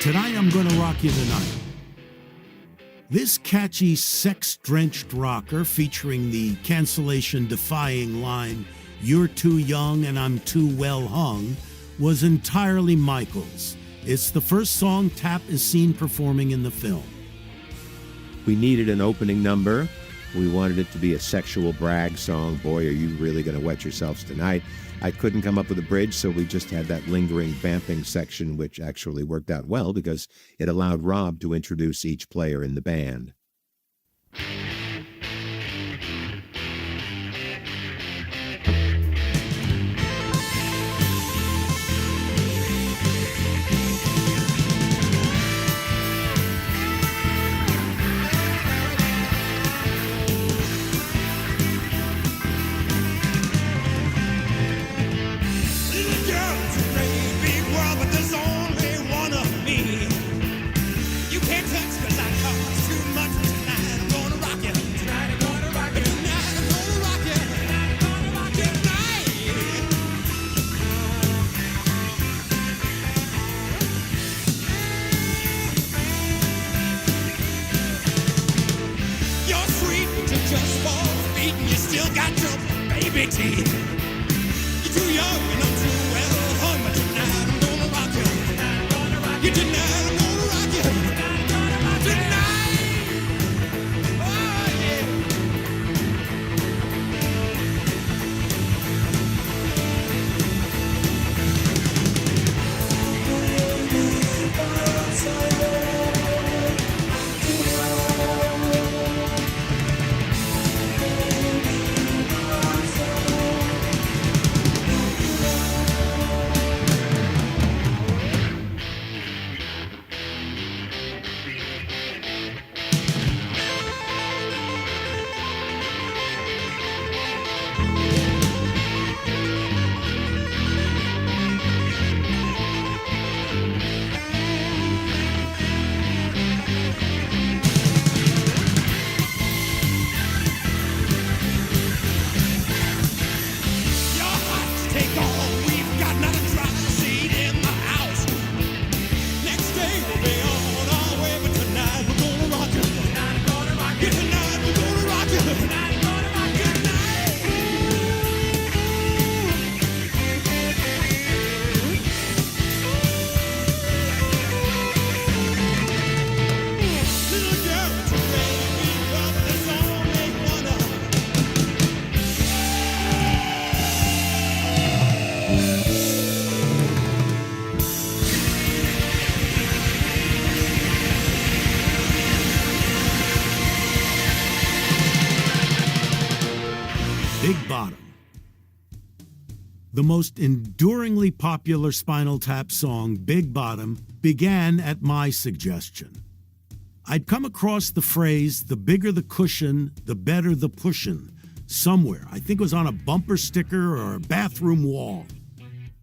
Tonight I'm Gonna Rock You Tonight. This catchy, sex-drenched rocker featuring the cancellation-defying line, "You're too young and I'm too well hung," was entirely Michael's. It's the first song Tapp is seen performing in the film. We needed an opening number. We wanted it to be a sexual brag song. Boy, are you really going to wet yourselves tonight. I couldn't come up with a bridge, so we just had that lingering vamping section, which actually worked out well because it allowed Rob to introduce each player in the band. Big Bottom. The most enduringly popular Spinal Tap song, Big Bottom, began at my suggestion. I'd come across the phrase, "the bigger the cushion, the better the pushin'," somewhere. I think it was on a bumper sticker or a bathroom wall.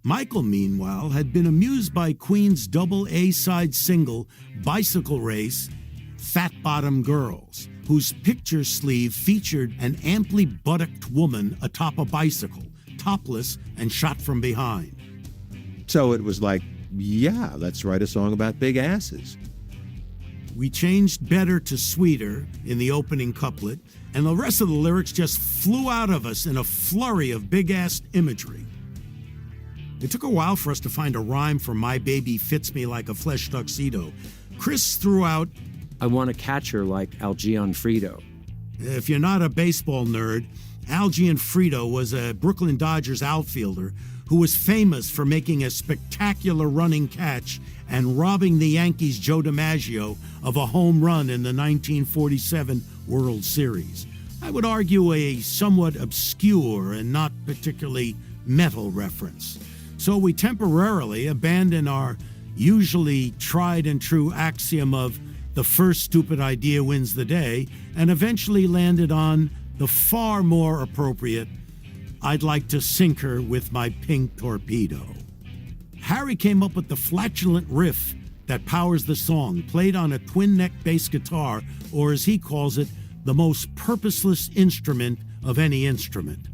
Michael, meanwhile, had been amused by Queen's double A-side single, Bicycle Race, Fat Bottom Girls, whose picture sleeve featured an amply buttocked woman atop a bicycle, topless and shot from behind. So it was like, yeah, let's write a song about big asses. We changed better to sweeter in the opening couplet, and the rest of the lyrics just flew out of us in a flurry of big-ass imagery. It took a while for us to find a rhyme for "My Baby Fits Me Like a Flesh Tuxedo." Chris threw out, I want a catcher like Algion Frito. if you're not a baseball nerd, Algion Frito was a Brooklyn Dodgers outfielder who was famous for making a spectacular running catch and robbing the Yankees' Joe DiMaggio of a home run in the 1947 World Series. I would argue a somewhat obscure and not particularly metal reference. So we temporarily abandoned our usually tried and true axiom of the first stupid idea wins the day, and eventually landed on the far more appropriate, I'd like to sink her with my pink torpedo. Harry came up with the flatulent riff that powers the song, played on a twin-neck bass guitar, or as he calls it, the most purposeless instrument of any instrument.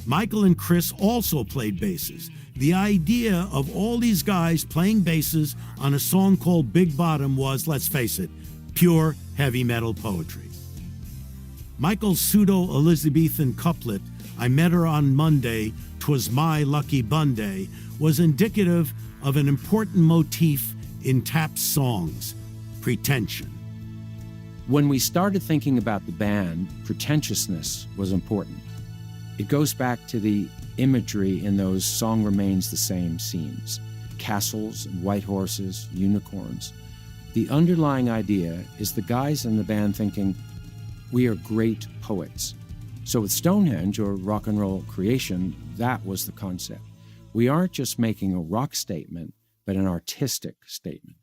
Michael and Chris also played basses. The idea of all these guys playing basses on a song called Big Bottom was, let's face it, pure heavy metal poetry. Michael's pseudo-Elizabethan couplet, "I met her on Monday, 'twas my lucky Bunday," was indicative of an important motif in Tapp's songs, pretension. When we started thinking about the band, pretentiousness was important. It goes back to the imagery in those Song Remains the Same scenes. Castles and white horses, unicorns. The underlying idea is the guys in the band thinking, we are great poets. So with Stonehenge, or rock and roll creation, that was the concept. We aren't just making a rock statement, but an artistic statement.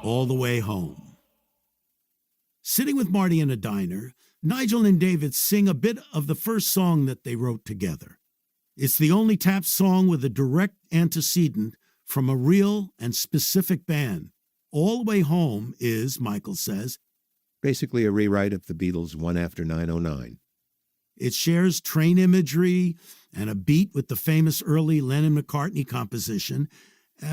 All the way home. Sitting with Marty in a diner, Nigel and David sing a bit of the first song that they wrote together. It's the only Tapp song with a direct antecedent from a real and specific band. All the Way Home is, Michael says, basically a rewrite of the Beatles' One After 909. It shares train imagery and a beat with the famous early Lennon-McCartney composition,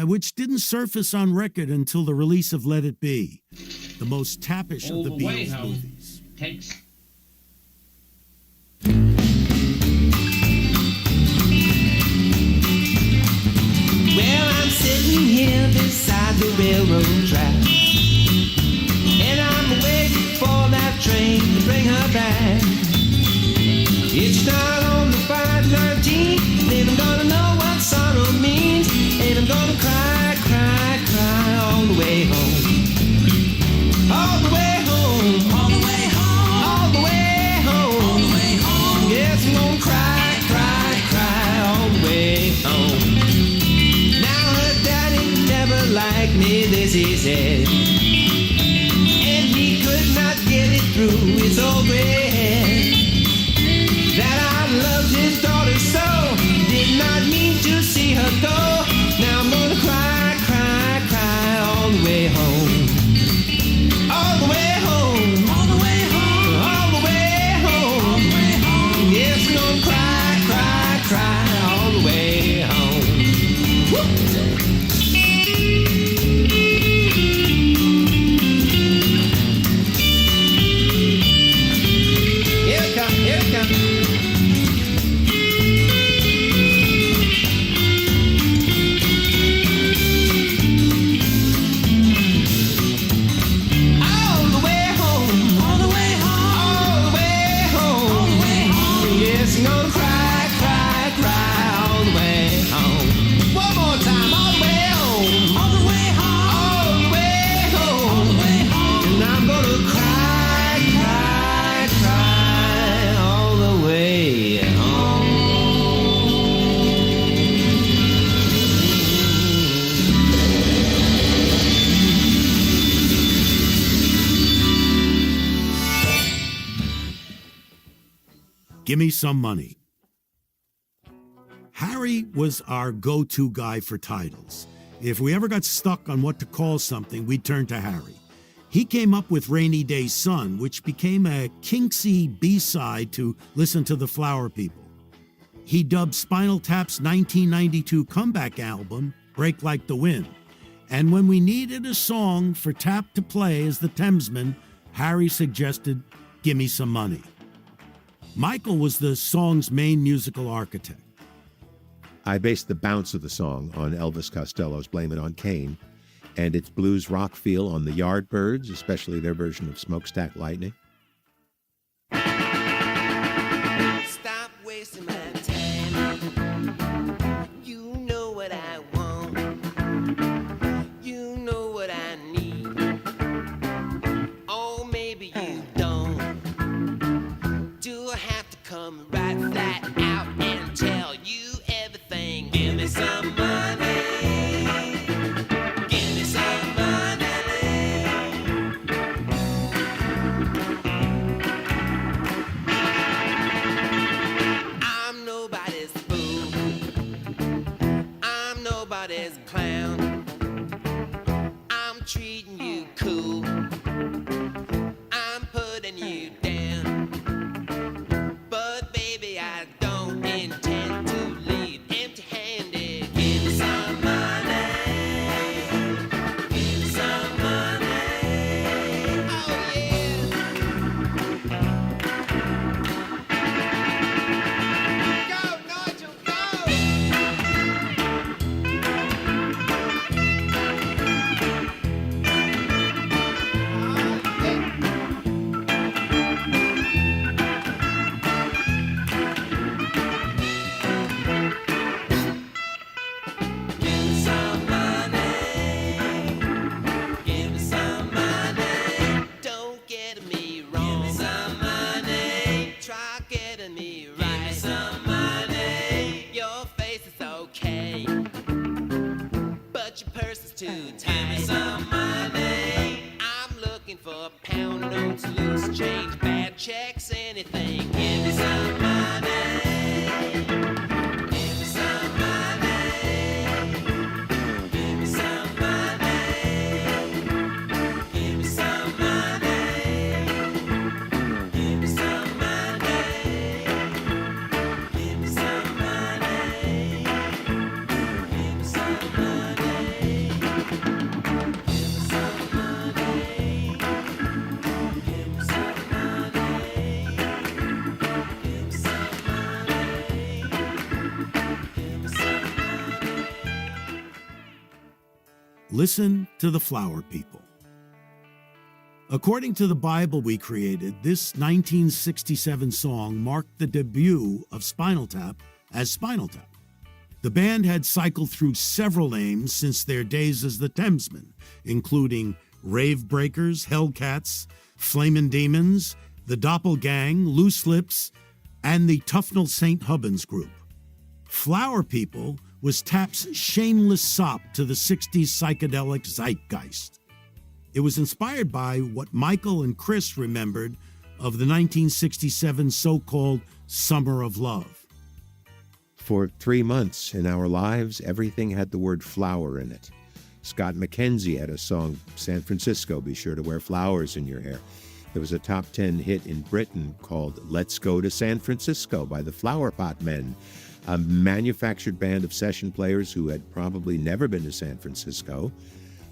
which didn't surface on record until the release of Let It Be, the most Tappish of the Beatles movies. Takes. sitting here beside the railroad track, and I'm waiting for that train to bring her back. It's not on the 519, then I'm gonna know what sorrow means, and I'm gonna cry, cry, cry all the way home. All the way home. All the way home. All the way home. All the way home. Yes, I'm gonna cry, cry, cry all the way home. Now her daddy never liked me, this he said, and he could not get it through his old gray head that I loved his daughter so, did not mean to see her go. Now I'm gonna cry, cry, cry all the way home. All the way home. All the way home. All the way home. All the way home. Yes, I'm gonna cry, cry, cry all the way home. Woo! Here it comes, here it comes. All the way home. All the way home. All the way home. All the way home. Yes, I'm gonna cry, cry, cry all the way home. One more time. All the way home. All the way home. All the way home. All the way home. And I'm gonna cry, cry, cry all the way home. Gimme Some Money. Harry was our go-to guy for titles. If we ever got stuck on what to call something, we'd turn to Harry. He came up with Rainy Day Sun, which became a kinksy B-side to Listen to the Flower People. He dubbed Spinal Tap's 1992 comeback album Break Like the Wind. And when we needed a song for Tap to play as the Thamesman, Harry suggested Gimme Some Money. Michael was the song's main musical architect. I based the bounce of the song on Elvis Costello's Blame It on Cain, and its blues rock feel on the Yardbirds, especially their version of Smokestack Lightning. Stop wasting my time. You know what I want. You know what I need. Oh, maybe you don't. Do I have to come right flat out and tell you everything? Give me some money. Give me some money. I'm nobody's fool. I'm nobody's clown. I'm treating you cool. I'm putting you down. But baby, I don't intend to leave empty-handed. Give me some money. Give me some money. Oh yeah. Go, Nigel, go. Give me some money. Give me some money. Don't get me wrong. Give me some money. Try getting me right. Give me some money. Your face is okay, but your purse is too tight. Give me some money. I'm looking for pound notes, loose change, bad checks, anything. Give me some money. Give me some money. Give me some money. Give me some money. Give me some money. Give me some money. Give me some money. Give me some money. Give me some money. Listen to the Flower People. According to the Bible we created, this 1967 song marked the debut of Spinal Tap as Spinal Tap. The band had cycled through several names since their days as the Thamesmen, including Rave Breakers, Hellcats, Flamin' Demons, the Doppelgang, Loose Lips, and the Tufnell St. Hubbins Group. Flower People was Tap's shameless sop to the 60s psychedelic zeitgeist. It was inspired by what Michael and Chris remembered of the 1967 so-called Summer of Love. For 3 months in our lives, everything had the word flower in it. Scott McKenzie had a song, San Francisco, be sure to wear flowers in your hair. There was a top 10 hit in Britain called Let's Go to San Francisco by the Flower Pot Men, a manufactured band of session players who had probably never been to San Francisco.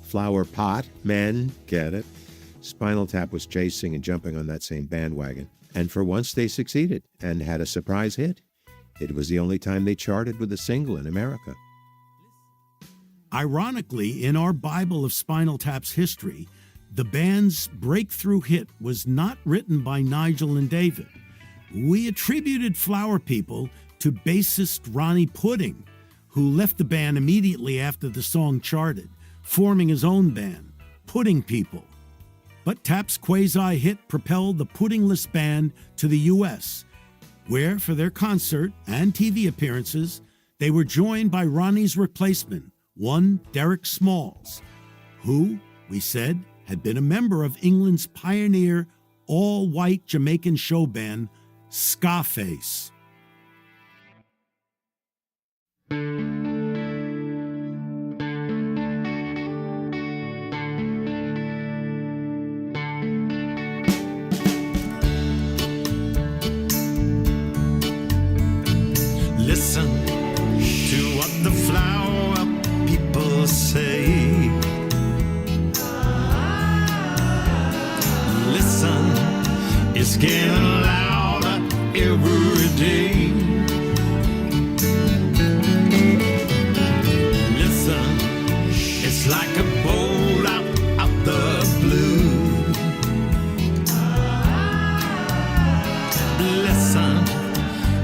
Flower Pot Men, get it? Spinal Tap was chasing and jumping on that same bandwagon. And for once they succeeded and had a surprise hit. It was the only time they charted with a single in America. Ironically, in our Bible of Spinal Tap's history, the band's breakthrough hit was not written by Nigel and David. We attributed Flower People to bassist Ronnie Pudding, who left the band immediately after the song charted, forming his own band, Pudding People. But Tap's quasi-hit propelled the Puddingless band to the U.S., where, for their concert and TV appearances, they were joined by Ronnie's replacement, one Derek Smalls, who, we said, had been a member of England's pioneer all-white Jamaican show band, Scarface. Listen to what the flower people say. Listen, it's getting louder every day. Listen, it's like a bolt out of the blue. Listen,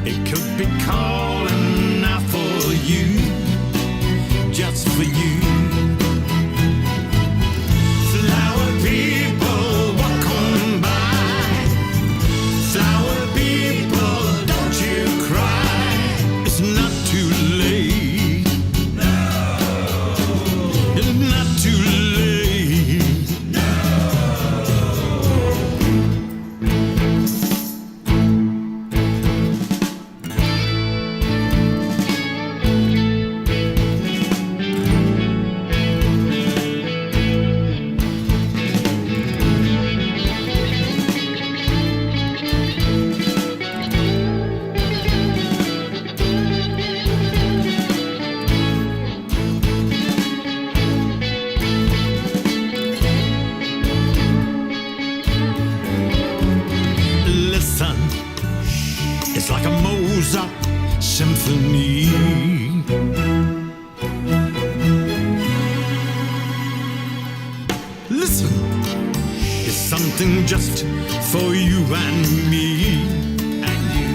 it could be calling out for you, just for you. Flower people walk on by. Flower people, don't you cry. It's not too late. No. It's not too late. Listen, it's like a Mozart symphony. Listen, it's something just for you and me. And you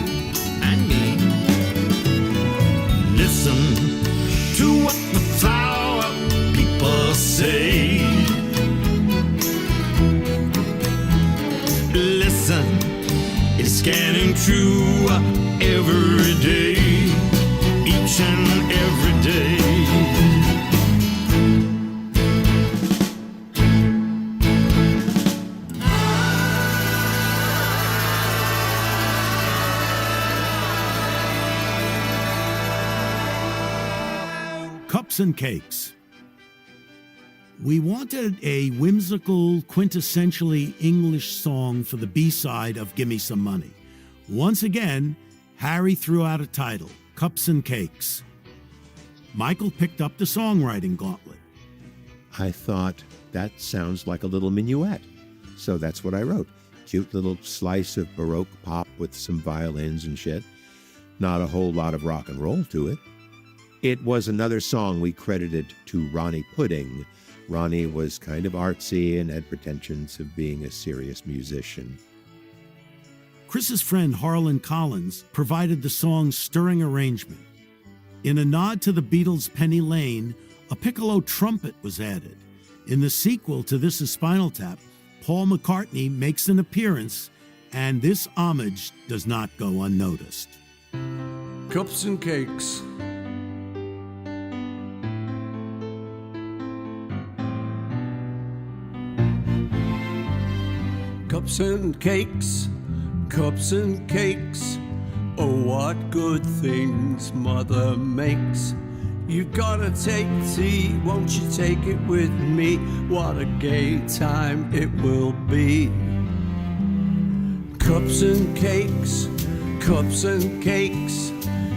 and me. Listen to what the flower people say. Listen, it's scanning through every day, each and every day. Cups and Cakes. We wanted a whimsical, quintessentially English song for the B-side of Gimme Some Money. Once again, Harry threw out a title, Cups and Cakes. Michael picked up the songwriting gauntlet. I thought, that sounds like a little minuet. So that's what I wrote. Cute little slice of Baroque pop with some violins and shit. Not a whole lot of rock and roll to it. It was another song we credited to Ronnie Pudding, Ronnie was kind of artsy and had pretensions of being a serious musician. Chris's friend Harlan Collins provided the song's stirring arrangement. In a nod to the Beatles' Penny Lane, a piccolo trumpet was added. In the sequel to This Is Spinal Tap, Paul McCartney makes an appearance, and this homage does not go unnoticed. Cups and cakes. Cups and cakes, cups and cakes. Oh, what good things Mother makes. You gotta take tea, won't you take it with me? What a gay time it will be. Cups and cakes, cups and cakes.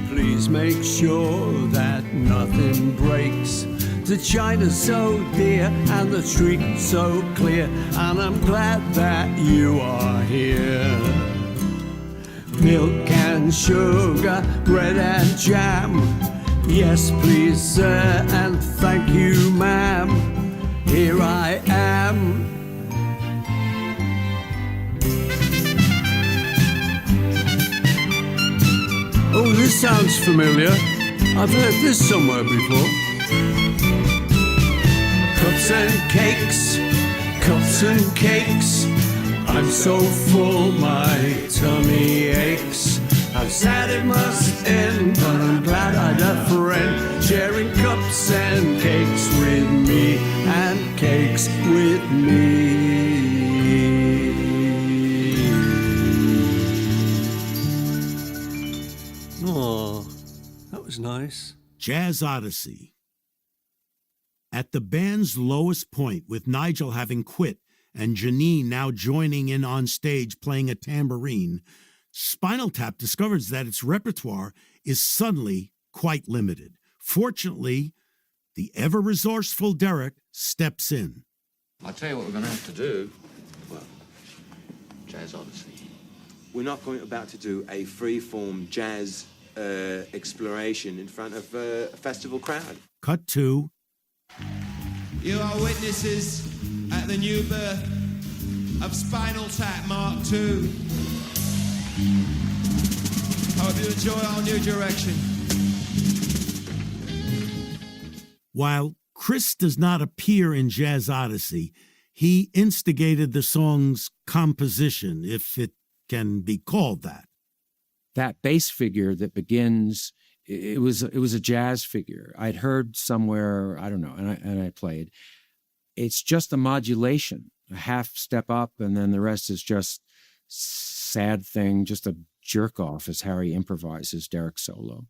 Please make sure that nothing breaks. The china's so dear and the treat so clear, and I'm glad that you are here. Milk and sugar, bread and jam. Yes, please, sir, and thank you, ma'am. Here I am. Oh, this sounds familiar. I've heard this somewhere before. Cups and cakes, cups and cakes. I'm so full, my tummy aches. I'm sad it must end, but I'm glad I'd a friend sharing cups and cakes with me, and cakes with me. Oh, that was nice. Jazz Odyssey. At the band's lowest point, with Nigel having quit and Janine now joining in on stage playing a tambourine, Spinal Tap discovers that its repertoire is suddenly quite limited. Fortunately, the ever-resourceful Derek steps in. I'll tell you what we're going to have to do. Well, Jazz Odyssey. We're not about to do a free-form jazz exploration in front of a festival crowd. Cut to... You are witnesses at the new birth of Spinal Tap Mark II. Hope you enjoy our new direction. While Chris does not appear in Jazz Odyssey, he instigated the song's composition, if it can be called that. That bass figure that begins, it was a jazz figure. I'd heard somewhere, I don't know, and I played. It's just a modulation, a half step up, and then the rest is just sad thing, just a jerk off as Harry improvises Derek's solo.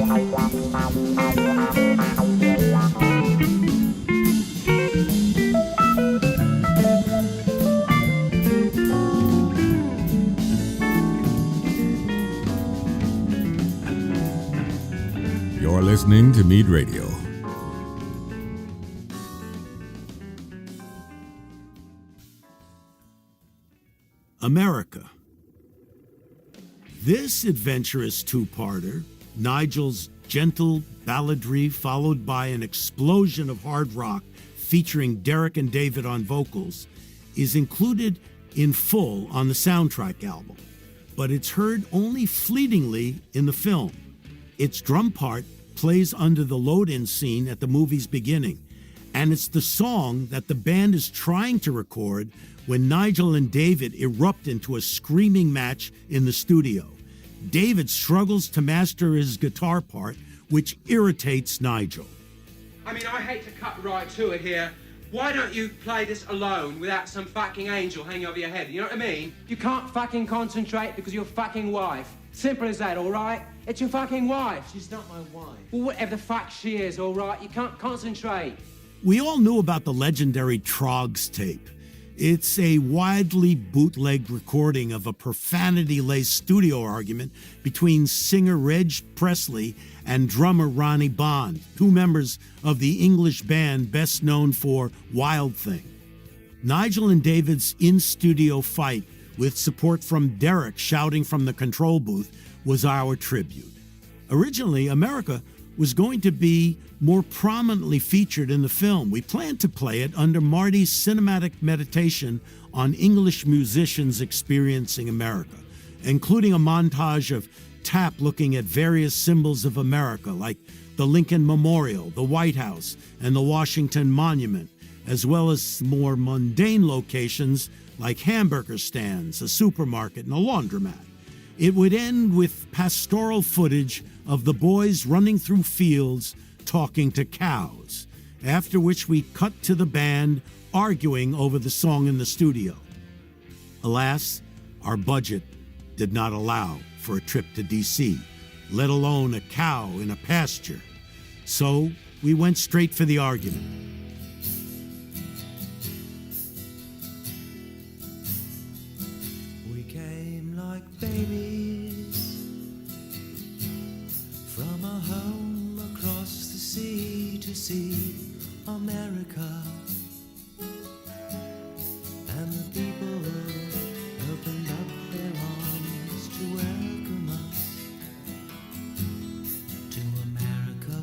You're listening to Mead Radio. America. This adventurous two-parter, Nigel's gentle balladry followed by an explosion of hard rock featuring Derek and David on vocals, is included in full on the soundtrack album, but it's heard only fleetingly in the film. Its drum part plays under the load-in scene at the movie's beginning, and it's the song that the band is trying to record when Nigel and David erupt into a screaming match in the studio. David struggles to master his guitar part, which irritates Nigel. I mean, I hate to cut right to it here. Why don't you play this alone without some fucking angel hanging over your head? You know what I mean? You can't fucking concentrate because of your fucking wife. Simple as that, all right? It's your fucking wife. She's not my wife. Well, whatever the fuck she is, all right? You can't concentrate. We all knew about the legendary Troggs tape. It's a widely bootlegged recording of a profanity-laced studio argument between singer Reg Presley and drummer Ronnie Bond, two members of the English band best known for Wild Thing. Nigel and David's in-studio fight, with support from Derek shouting from the control booth, was our tribute. Originally, America was going to be more prominently featured in the film. We planned to play it under Marty's cinematic meditation on English musicians experiencing America, including a montage of Tapp looking at various symbols of America, like the Lincoln Memorial, the White House, and the Washington Monument, as well as more mundane locations like hamburger stands, a supermarket, and a laundromat. It would end with pastoral footage of the boys running through fields talking to cows, after which we cut to the band arguing over the song in the studio. Alas, our budget did not allow for a trip to D.C., let alone a cow in a pasture. So we went straight for the argument. We came like babies from a home across the sea to see America, and the people opened up their arms to welcome us to America.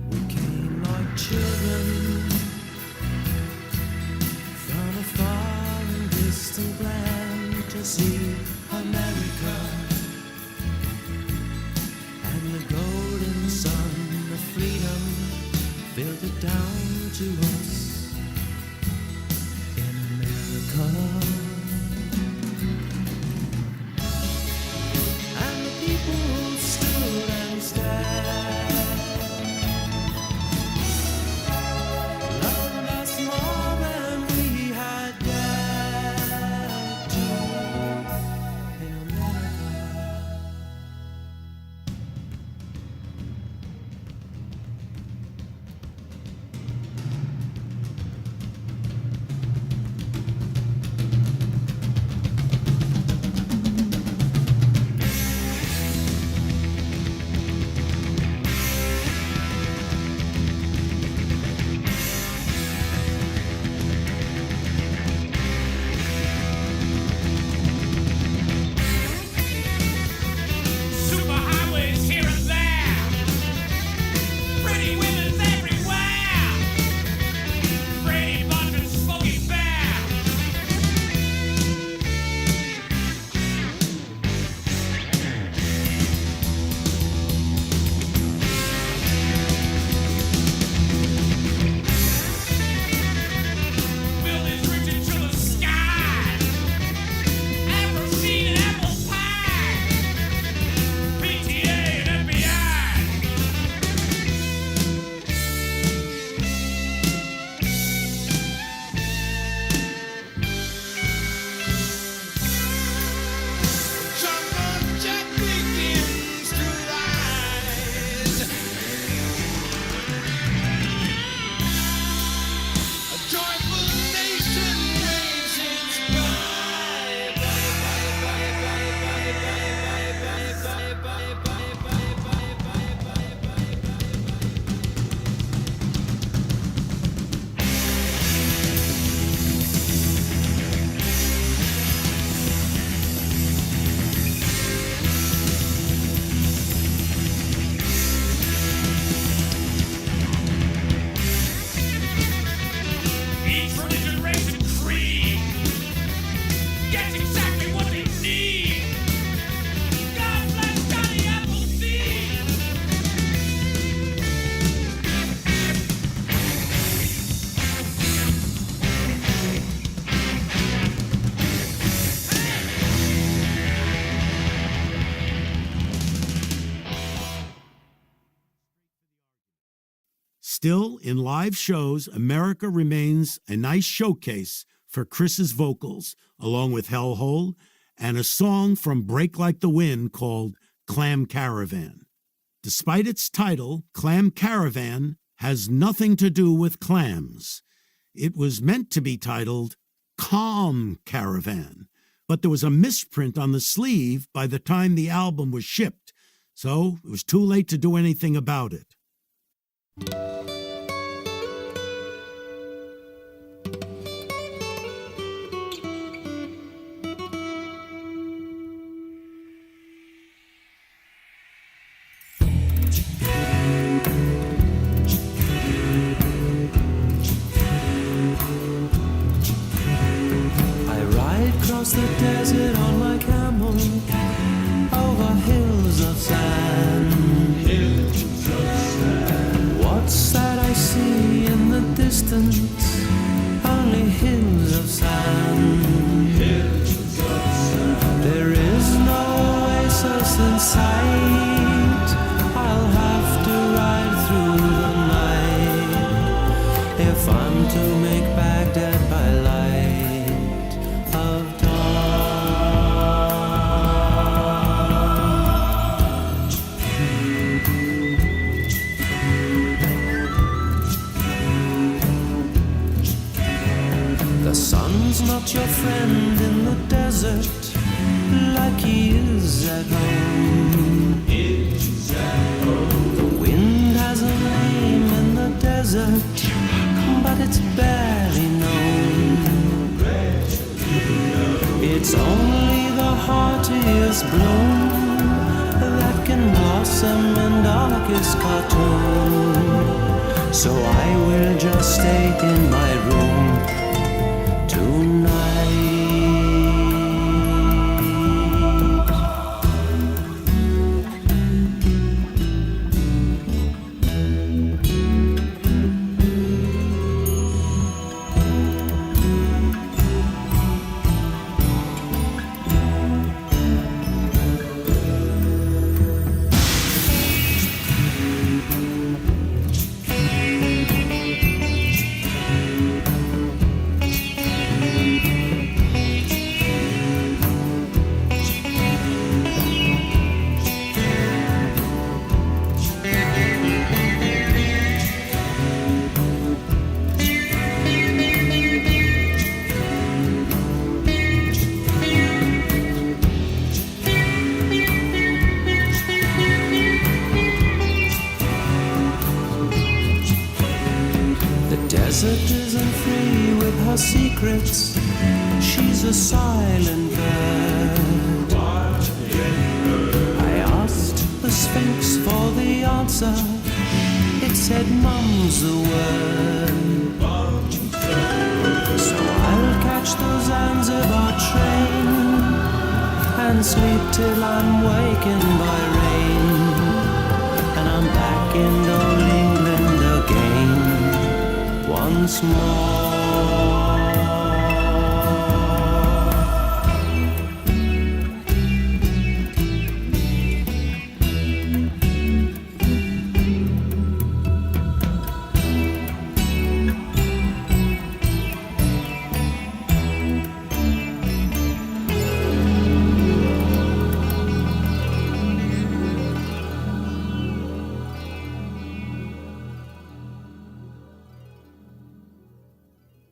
We came like children from a far and distant land to see America, and the golden sun of freedom filtered down to us in America. And the people stood and stared, loved us more than we had dared to in America. Still, in live shows, America remains a nice showcase for Chris's vocals, along with Hellhole, and a song from Break Like the Wind called Clam Caravan. Despite its title, Clam Caravan has nothing to do with clams. It was meant to be titled Calm Caravan, but there was a misprint on the sleeve by the time the album was shipped, so it was too late to do anything about it. Across the desert on my camel, over hills of sand. What's that I see in the distance? Only hills of sand. There is no oasis in sight. I'll have to ride through the night if I'm to make Baghdad by light of the sun's not your friend in the desert, like he is at home. The wind has a name in the desert, but it's barely known. It's only the heartiest bloom that can blossom in darkest cartoon. So I will just stay in my room tonight. Desert isn't free with her secrets. She's a silent bird. I asked the Sphinx for the answer. It said, "Mum's the word." So I'll catch the Zanzibar train and sleep till I'm wakened by rain, and I'm back in old England again once more.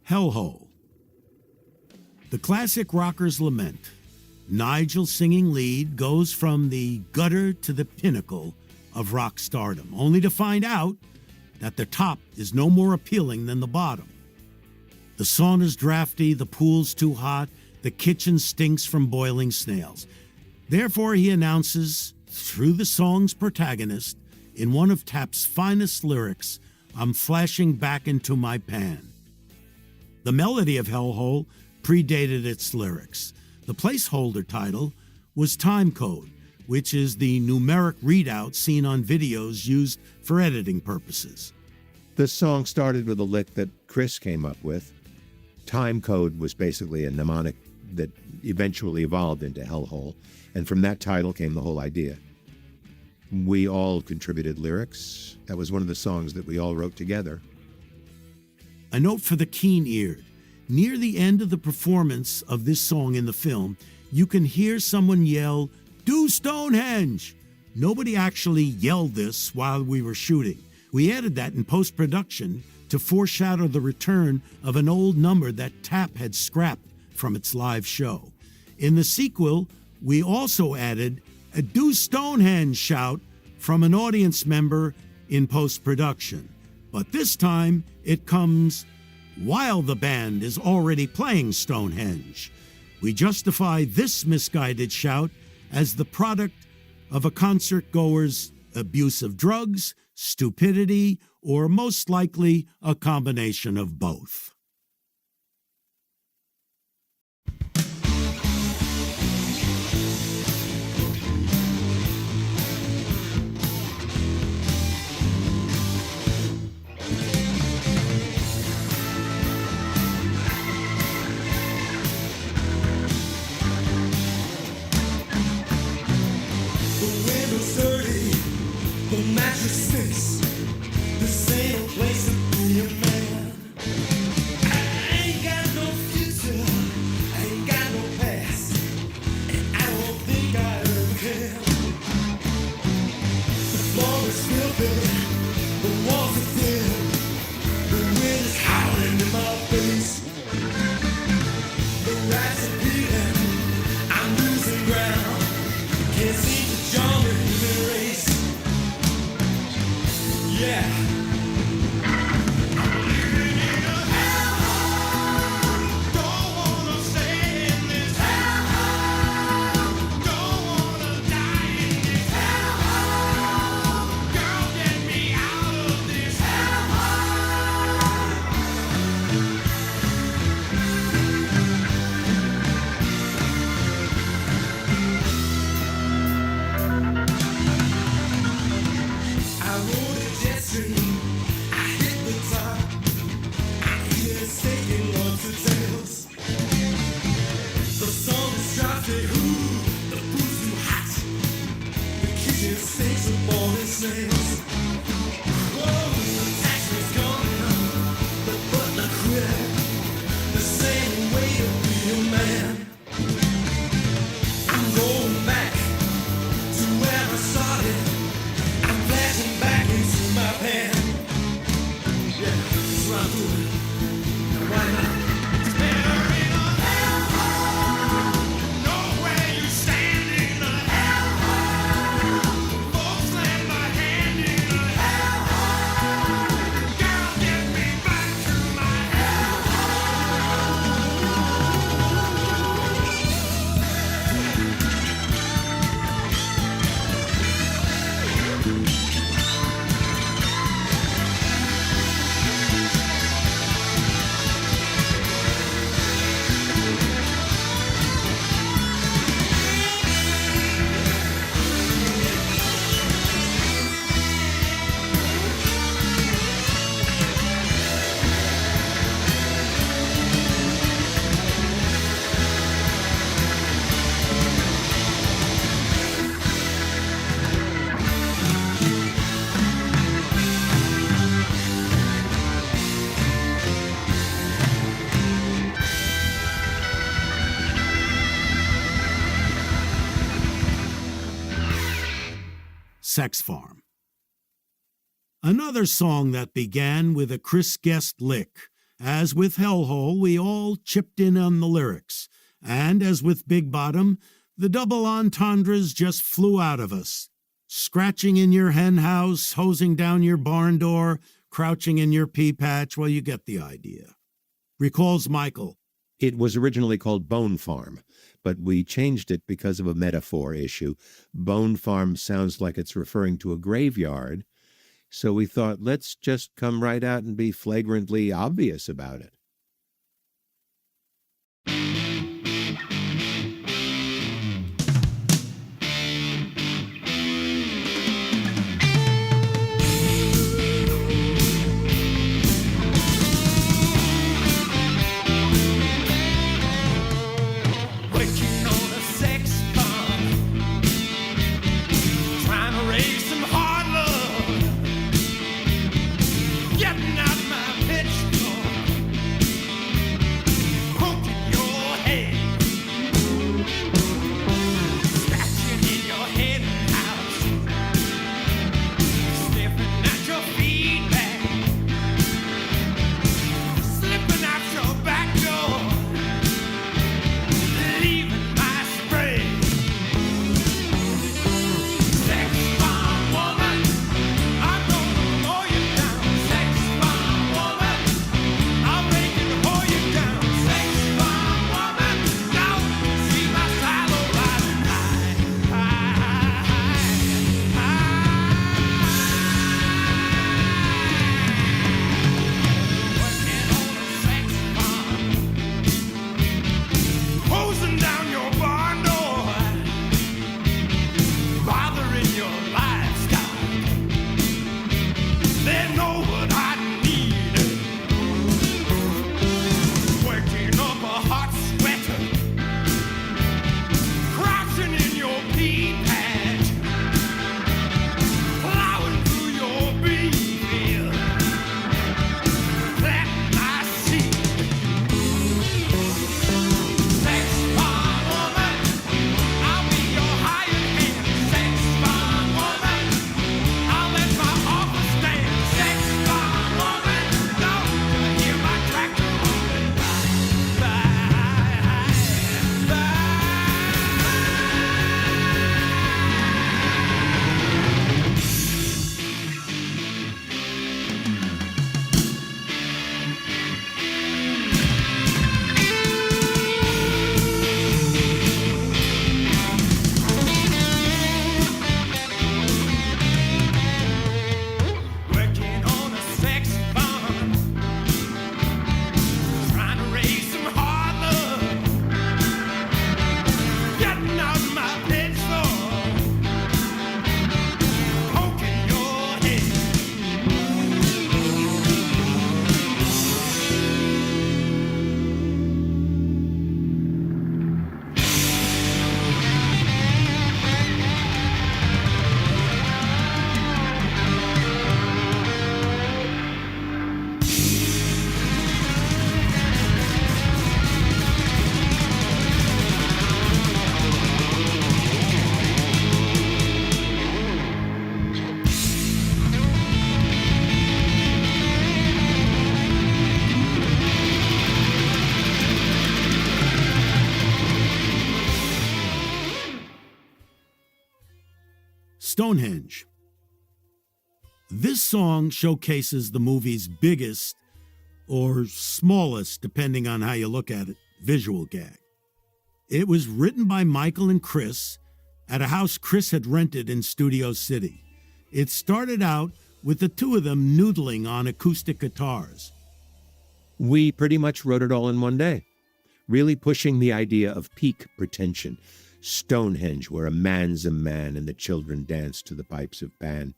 Hellhole. The classic rocker's lament. Nigel singing lead goes from the gutter to the pinnacle of rock stardom, only to find out that the top is no more appealing than the bottom. The sauna's drafty, the pool's too hot, the kitchen stinks from boiling snails. Therefore, he announces, through the song's protagonist, in one of Tapp's finest lyrics, "I'm flashing back into my pan." The melody of Hellhole predated its lyrics. The placeholder title was Time Code, which is the numeric readout seen on videos used for editing purposes. The song started with a lick that Chris came up with. Time Code was basically a mnemonic that eventually evolved into Hellhole, and from that title came the whole idea. We all contributed lyrics. That was one of the songs that we all wrote together. A note for the keen-eared. Near the end of the performance of this song in the film, you can hear someone yell, "Do Stonehenge!" Nobody actually yelled this while we were shooting. We added that in post-production to foreshadow the return of an old number that Tap had scrapped from its live show. In the sequel, we also added a "Do Stonehenge" shout from an audience member in post-production. But this time, it comes while the band is already playing Stonehenge. We justify this misguided shout as the product of a concert goer's abuse of drugs, stupidity, or most likely a combination of both. The mattress stinks. This ain't a place to be a man. I ain't got no future. I ain't got no past. And I don't think I ever can. The floor is filthy. The walls are thin. The wind is howling in my face. The rats are beating. I'm losing ground. Can't seem to jump in the race. Yeah. Sex Farm. Another song that began with a Chris Guest lick. As with Hellhole, we all chipped in on the lyrics. And as with Big Bottom, the double entendres just flew out of us. Scratching in your hen house, hosing down your barn door, crouching in your pea patch, well, you get the idea. Recalls Michael. It was originally called Bone Farm, but we changed it because of a metaphor issue. Bone Farm sounds like it's referring to a graveyard, so we thought, let's just come right out and be flagrantly obvious about it. Working on a sex farm, trying to raise Stonehenge. This song showcases the movie's biggest, or smallest, depending on how you look at it, visual gag. It was written by Michael and Chris at a house Chris had rented in Studio City. It started out with the two of them noodling on acoustic guitars. We pretty much wrote it all in one day, really pushing the idea of peak pretension. Stonehenge, where a man's a man and the children dance to the pipes of Pan.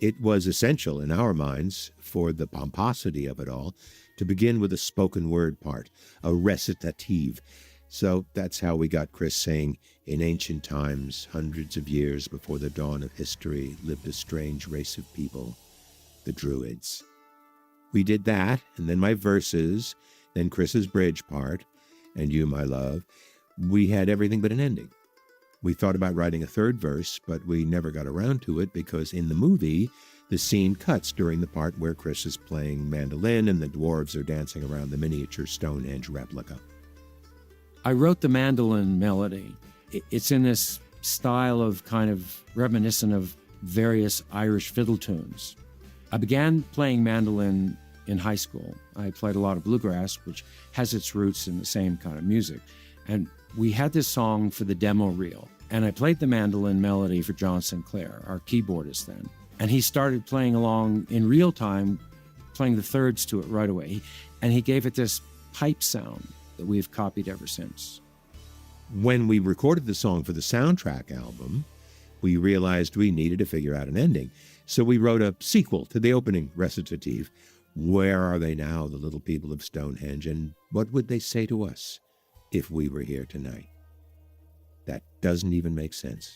It was essential in our minds, for the pomposity of it all, to begin with a spoken word part, a recitative. So that's how we got Chris saying, "In ancient times, hundreds of years before the dawn of history, lived a strange race of people, the Druids." We did that, and then my verses, then Chris's bridge part, and "You, My Love." We had everything but an ending. We thought about writing a third verse, but we never got around to it because in the movie, the scene cuts during the part where Chris is playing mandolin and the dwarves are dancing around the miniature Stonehenge replica. I wrote the mandolin melody. It's in this style of kind of reminiscent of various Irish fiddle tunes. I began playing mandolin in high school. I played a lot of bluegrass, which has its roots in the same kind of music. And we had this song for the demo reel, and I played the mandolin melody for John Sinclair, our keyboardist then. And he started playing along in real time, playing the thirds to it right away. And he gave it this pipe sound that we've copied ever since. When we recorded the song for the soundtrack album, we realized we needed to figure out an ending. So we wrote a sequel to the opening recitative. Where are they now, the little people of Stonehenge, and what would they say to us if we were here tonight? That doesn't even make sense.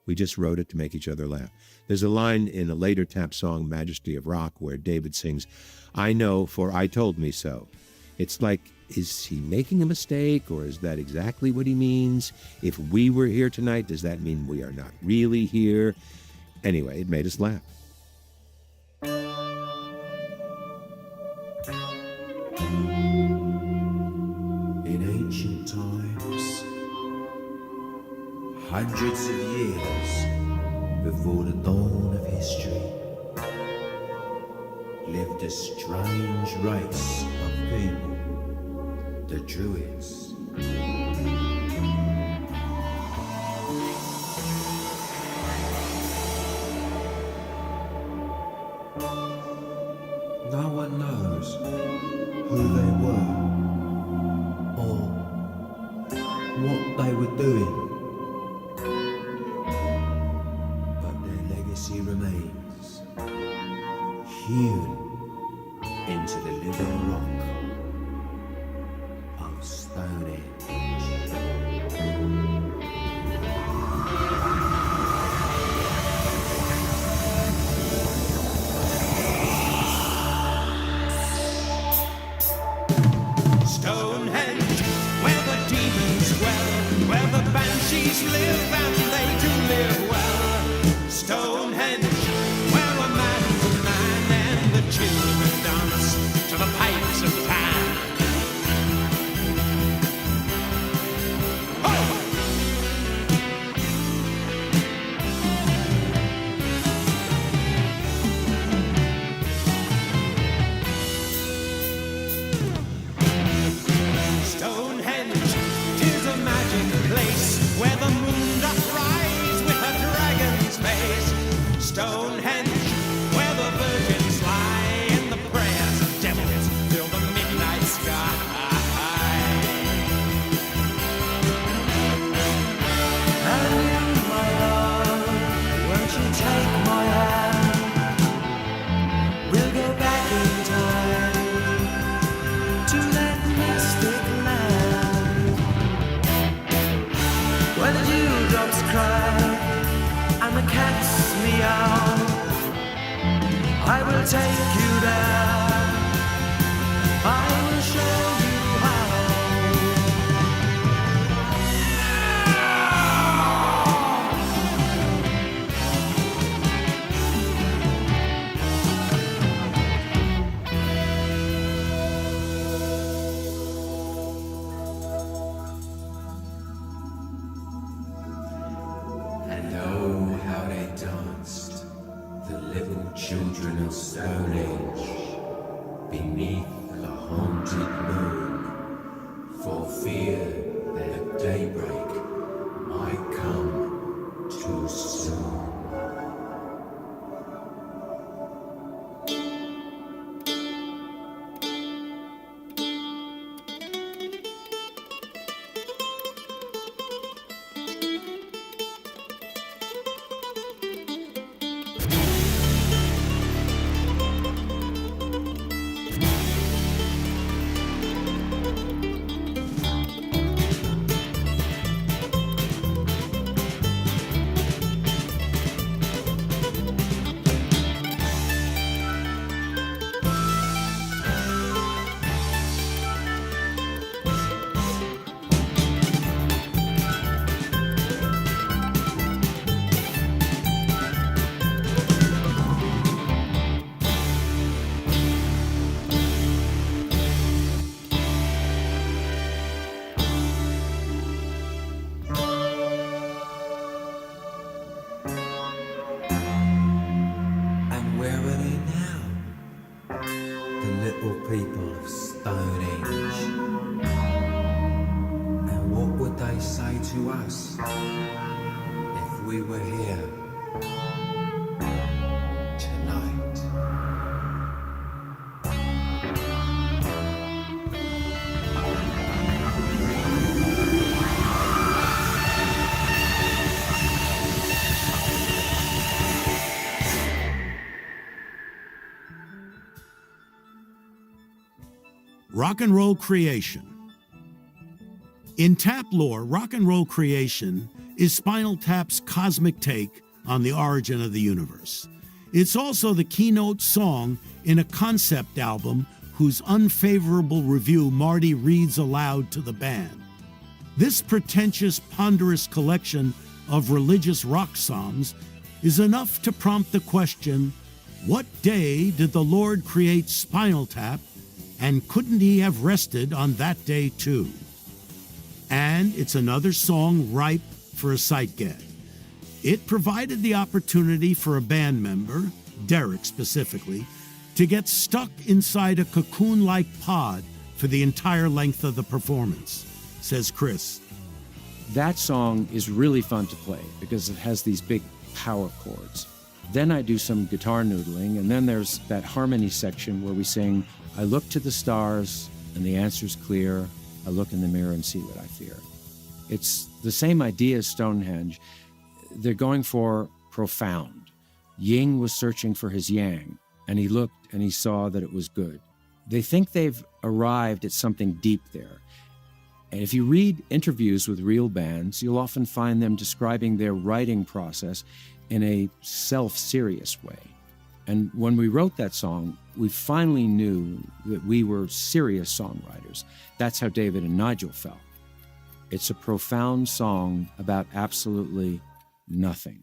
We just wrote it to make each other laugh. There's a line in a later Tap song, Majesty of Rock, where David sings, "I know, for I told me so." It's like, is he making a mistake, or is that exactly what he means? If we were here tonight, does that mean we are not really here? Anyway, it made us laugh. In ancient times, hundreds of years before the dawn of history, lived a strange race of people, the Druids. No one knows who they were or what they were doing, but their legacy remains, hewn into the living rock of Stonehenge. Stonehenge, where the demons dwell, where the banshees live and they do live well. Stonehenge, where a man's a man and the children dance to the pipes of Pan. Stonehenge, 'tis a magic place where the moon doth rise with a dragon's face. Stonehenge, where the virgins lie and the prayers of devils fill the midnight sky. And you, my love, won't you take my hand? We'll go back in time to that mystic land where the dewdrops cry and the cats meow. I will take you there. I will show you how. And oh, how they the little children of Stone Age, beneath the haunted moon, for fear that daybreak might come too soon. And where are they now? The little people of Stone Age. And what would they say to us if we were here tonight? Rock and roll creation. In Tap lore, rock and roll creation is Spinal Tap's cosmic take on the origin of the universe. It's also the keynote song in a concept album whose unfavorable review Marty reads aloud to the band. This pretentious, ponderous collection of religious rock songs is enough to prompt the question, what day did the Lord create Spinal Tap, and couldn't he have rested on that day too? And it's another song ripe for a sight gag. It provided the opportunity for a band member, Derek specifically, to get stuck inside a cocoon-like pod for the entire length of the performance, says Chris. That song is really fun to play because it has these big power chords. Then I do some guitar noodling, and then there's that harmony section where we sing, I look to the stars and the answer's clear, I look in the mirror and see what I fear. It's the same idea as Stonehenge. They're going for profound. Yin was searching for his yang, and he looked and he saw that it was good. They think they've arrived at something deep there. And if you read interviews with real bands, you'll often find them describing their writing process in a self-serious way. And when we wrote that song, we finally knew that we were serious songwriters. That's how David and Nigel felt. It's a profound song about absolutely nothing.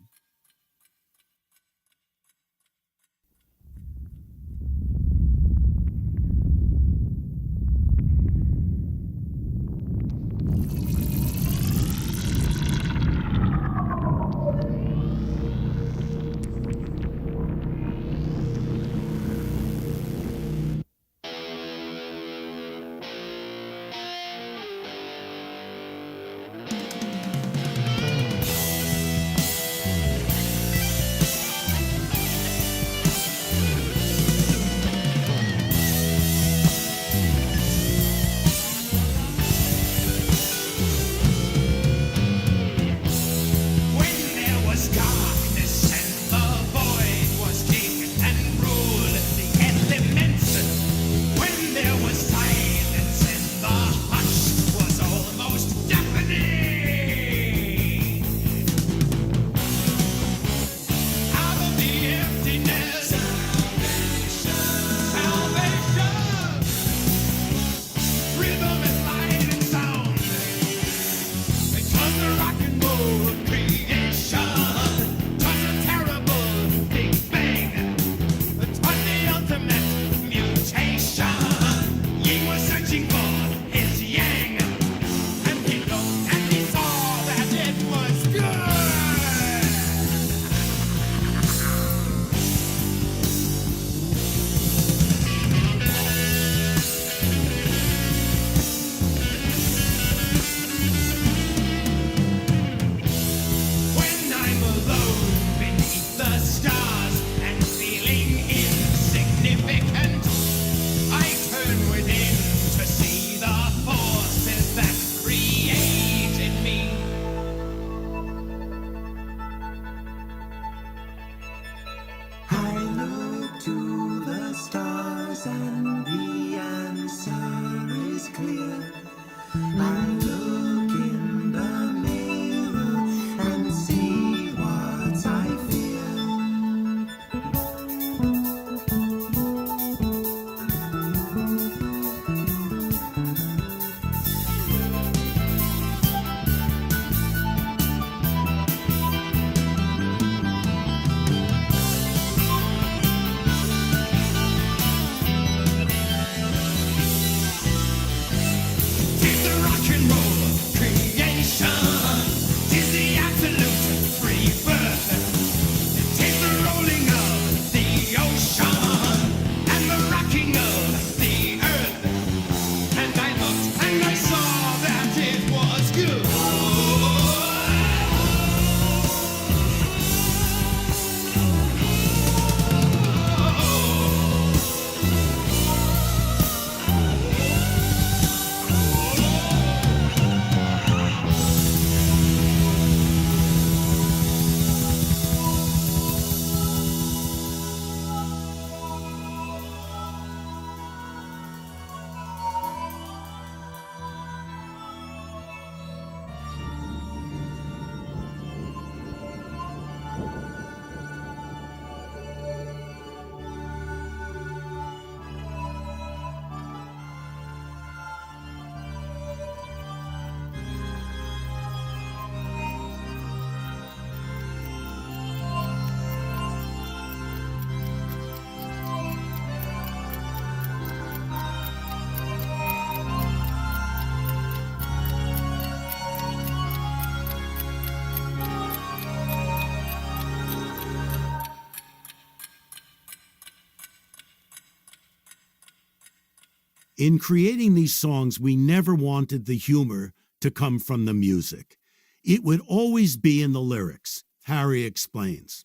In creating these songs, we never wanted the humor to come from the music. It would always be in the lyrics, Harry explains.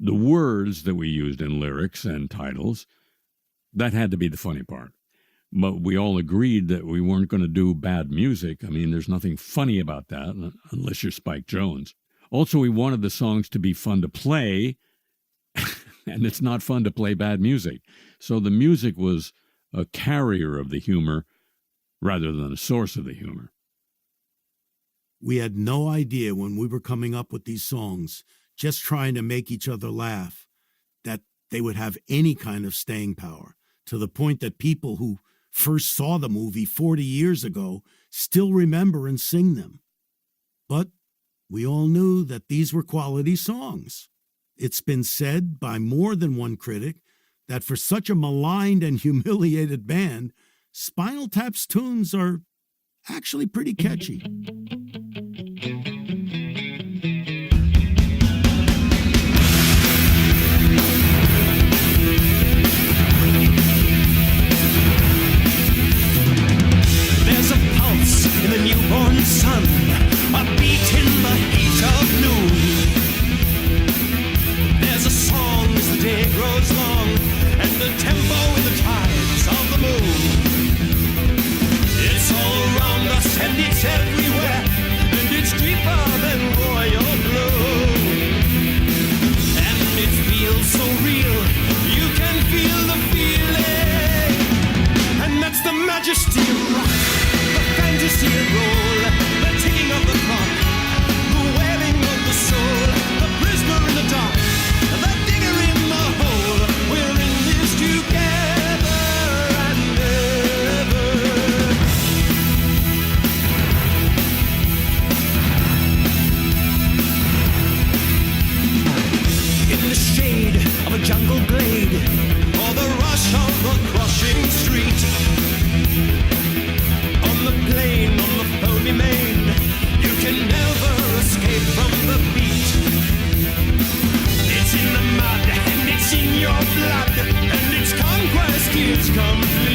The words that we used in lyrics and titles, that had to be the funny part. But we all agreed that we weren't going to do bad music. I mean, there's nothing funny about that, unless you're Spike Jones. Also, we wanted the songs to be fun to play, and it's not fun to play bad music. So the music was a carrier of the humor rather than a source of the humor. We had no idea when we were coming up with these songs, just trying to make each other laugh, that they would have any kind of staying power, to the point that people who first saw the movie 40 years ago still remember and sing them. But we all knew that these were quality songs. It's been said by more than one critic that for such a maligned and humiliated band, Spinal Tap's tunes are actually pretty catchy. There's a pulse in the newborn sun, a beat in the heat of noon. There's a song as the day grows long, and the tempo in the tides of the moon. It's all around us and it's everywhere, and it's deeper than royal blue. And it feels so real, you can feel the feeling, and that's the majesty of rock, the fantasy of roll, the ticking of the clock, the webbing of the soul, the prisoner in the dark, the digger in the hole. We're in this together and ever. In the shade of a jungle glade, or the rush of a crushing street, on the plain, on the foamy main, you can never escape from the beat. It's in the mud and it's in your blood, and its conquest is complete.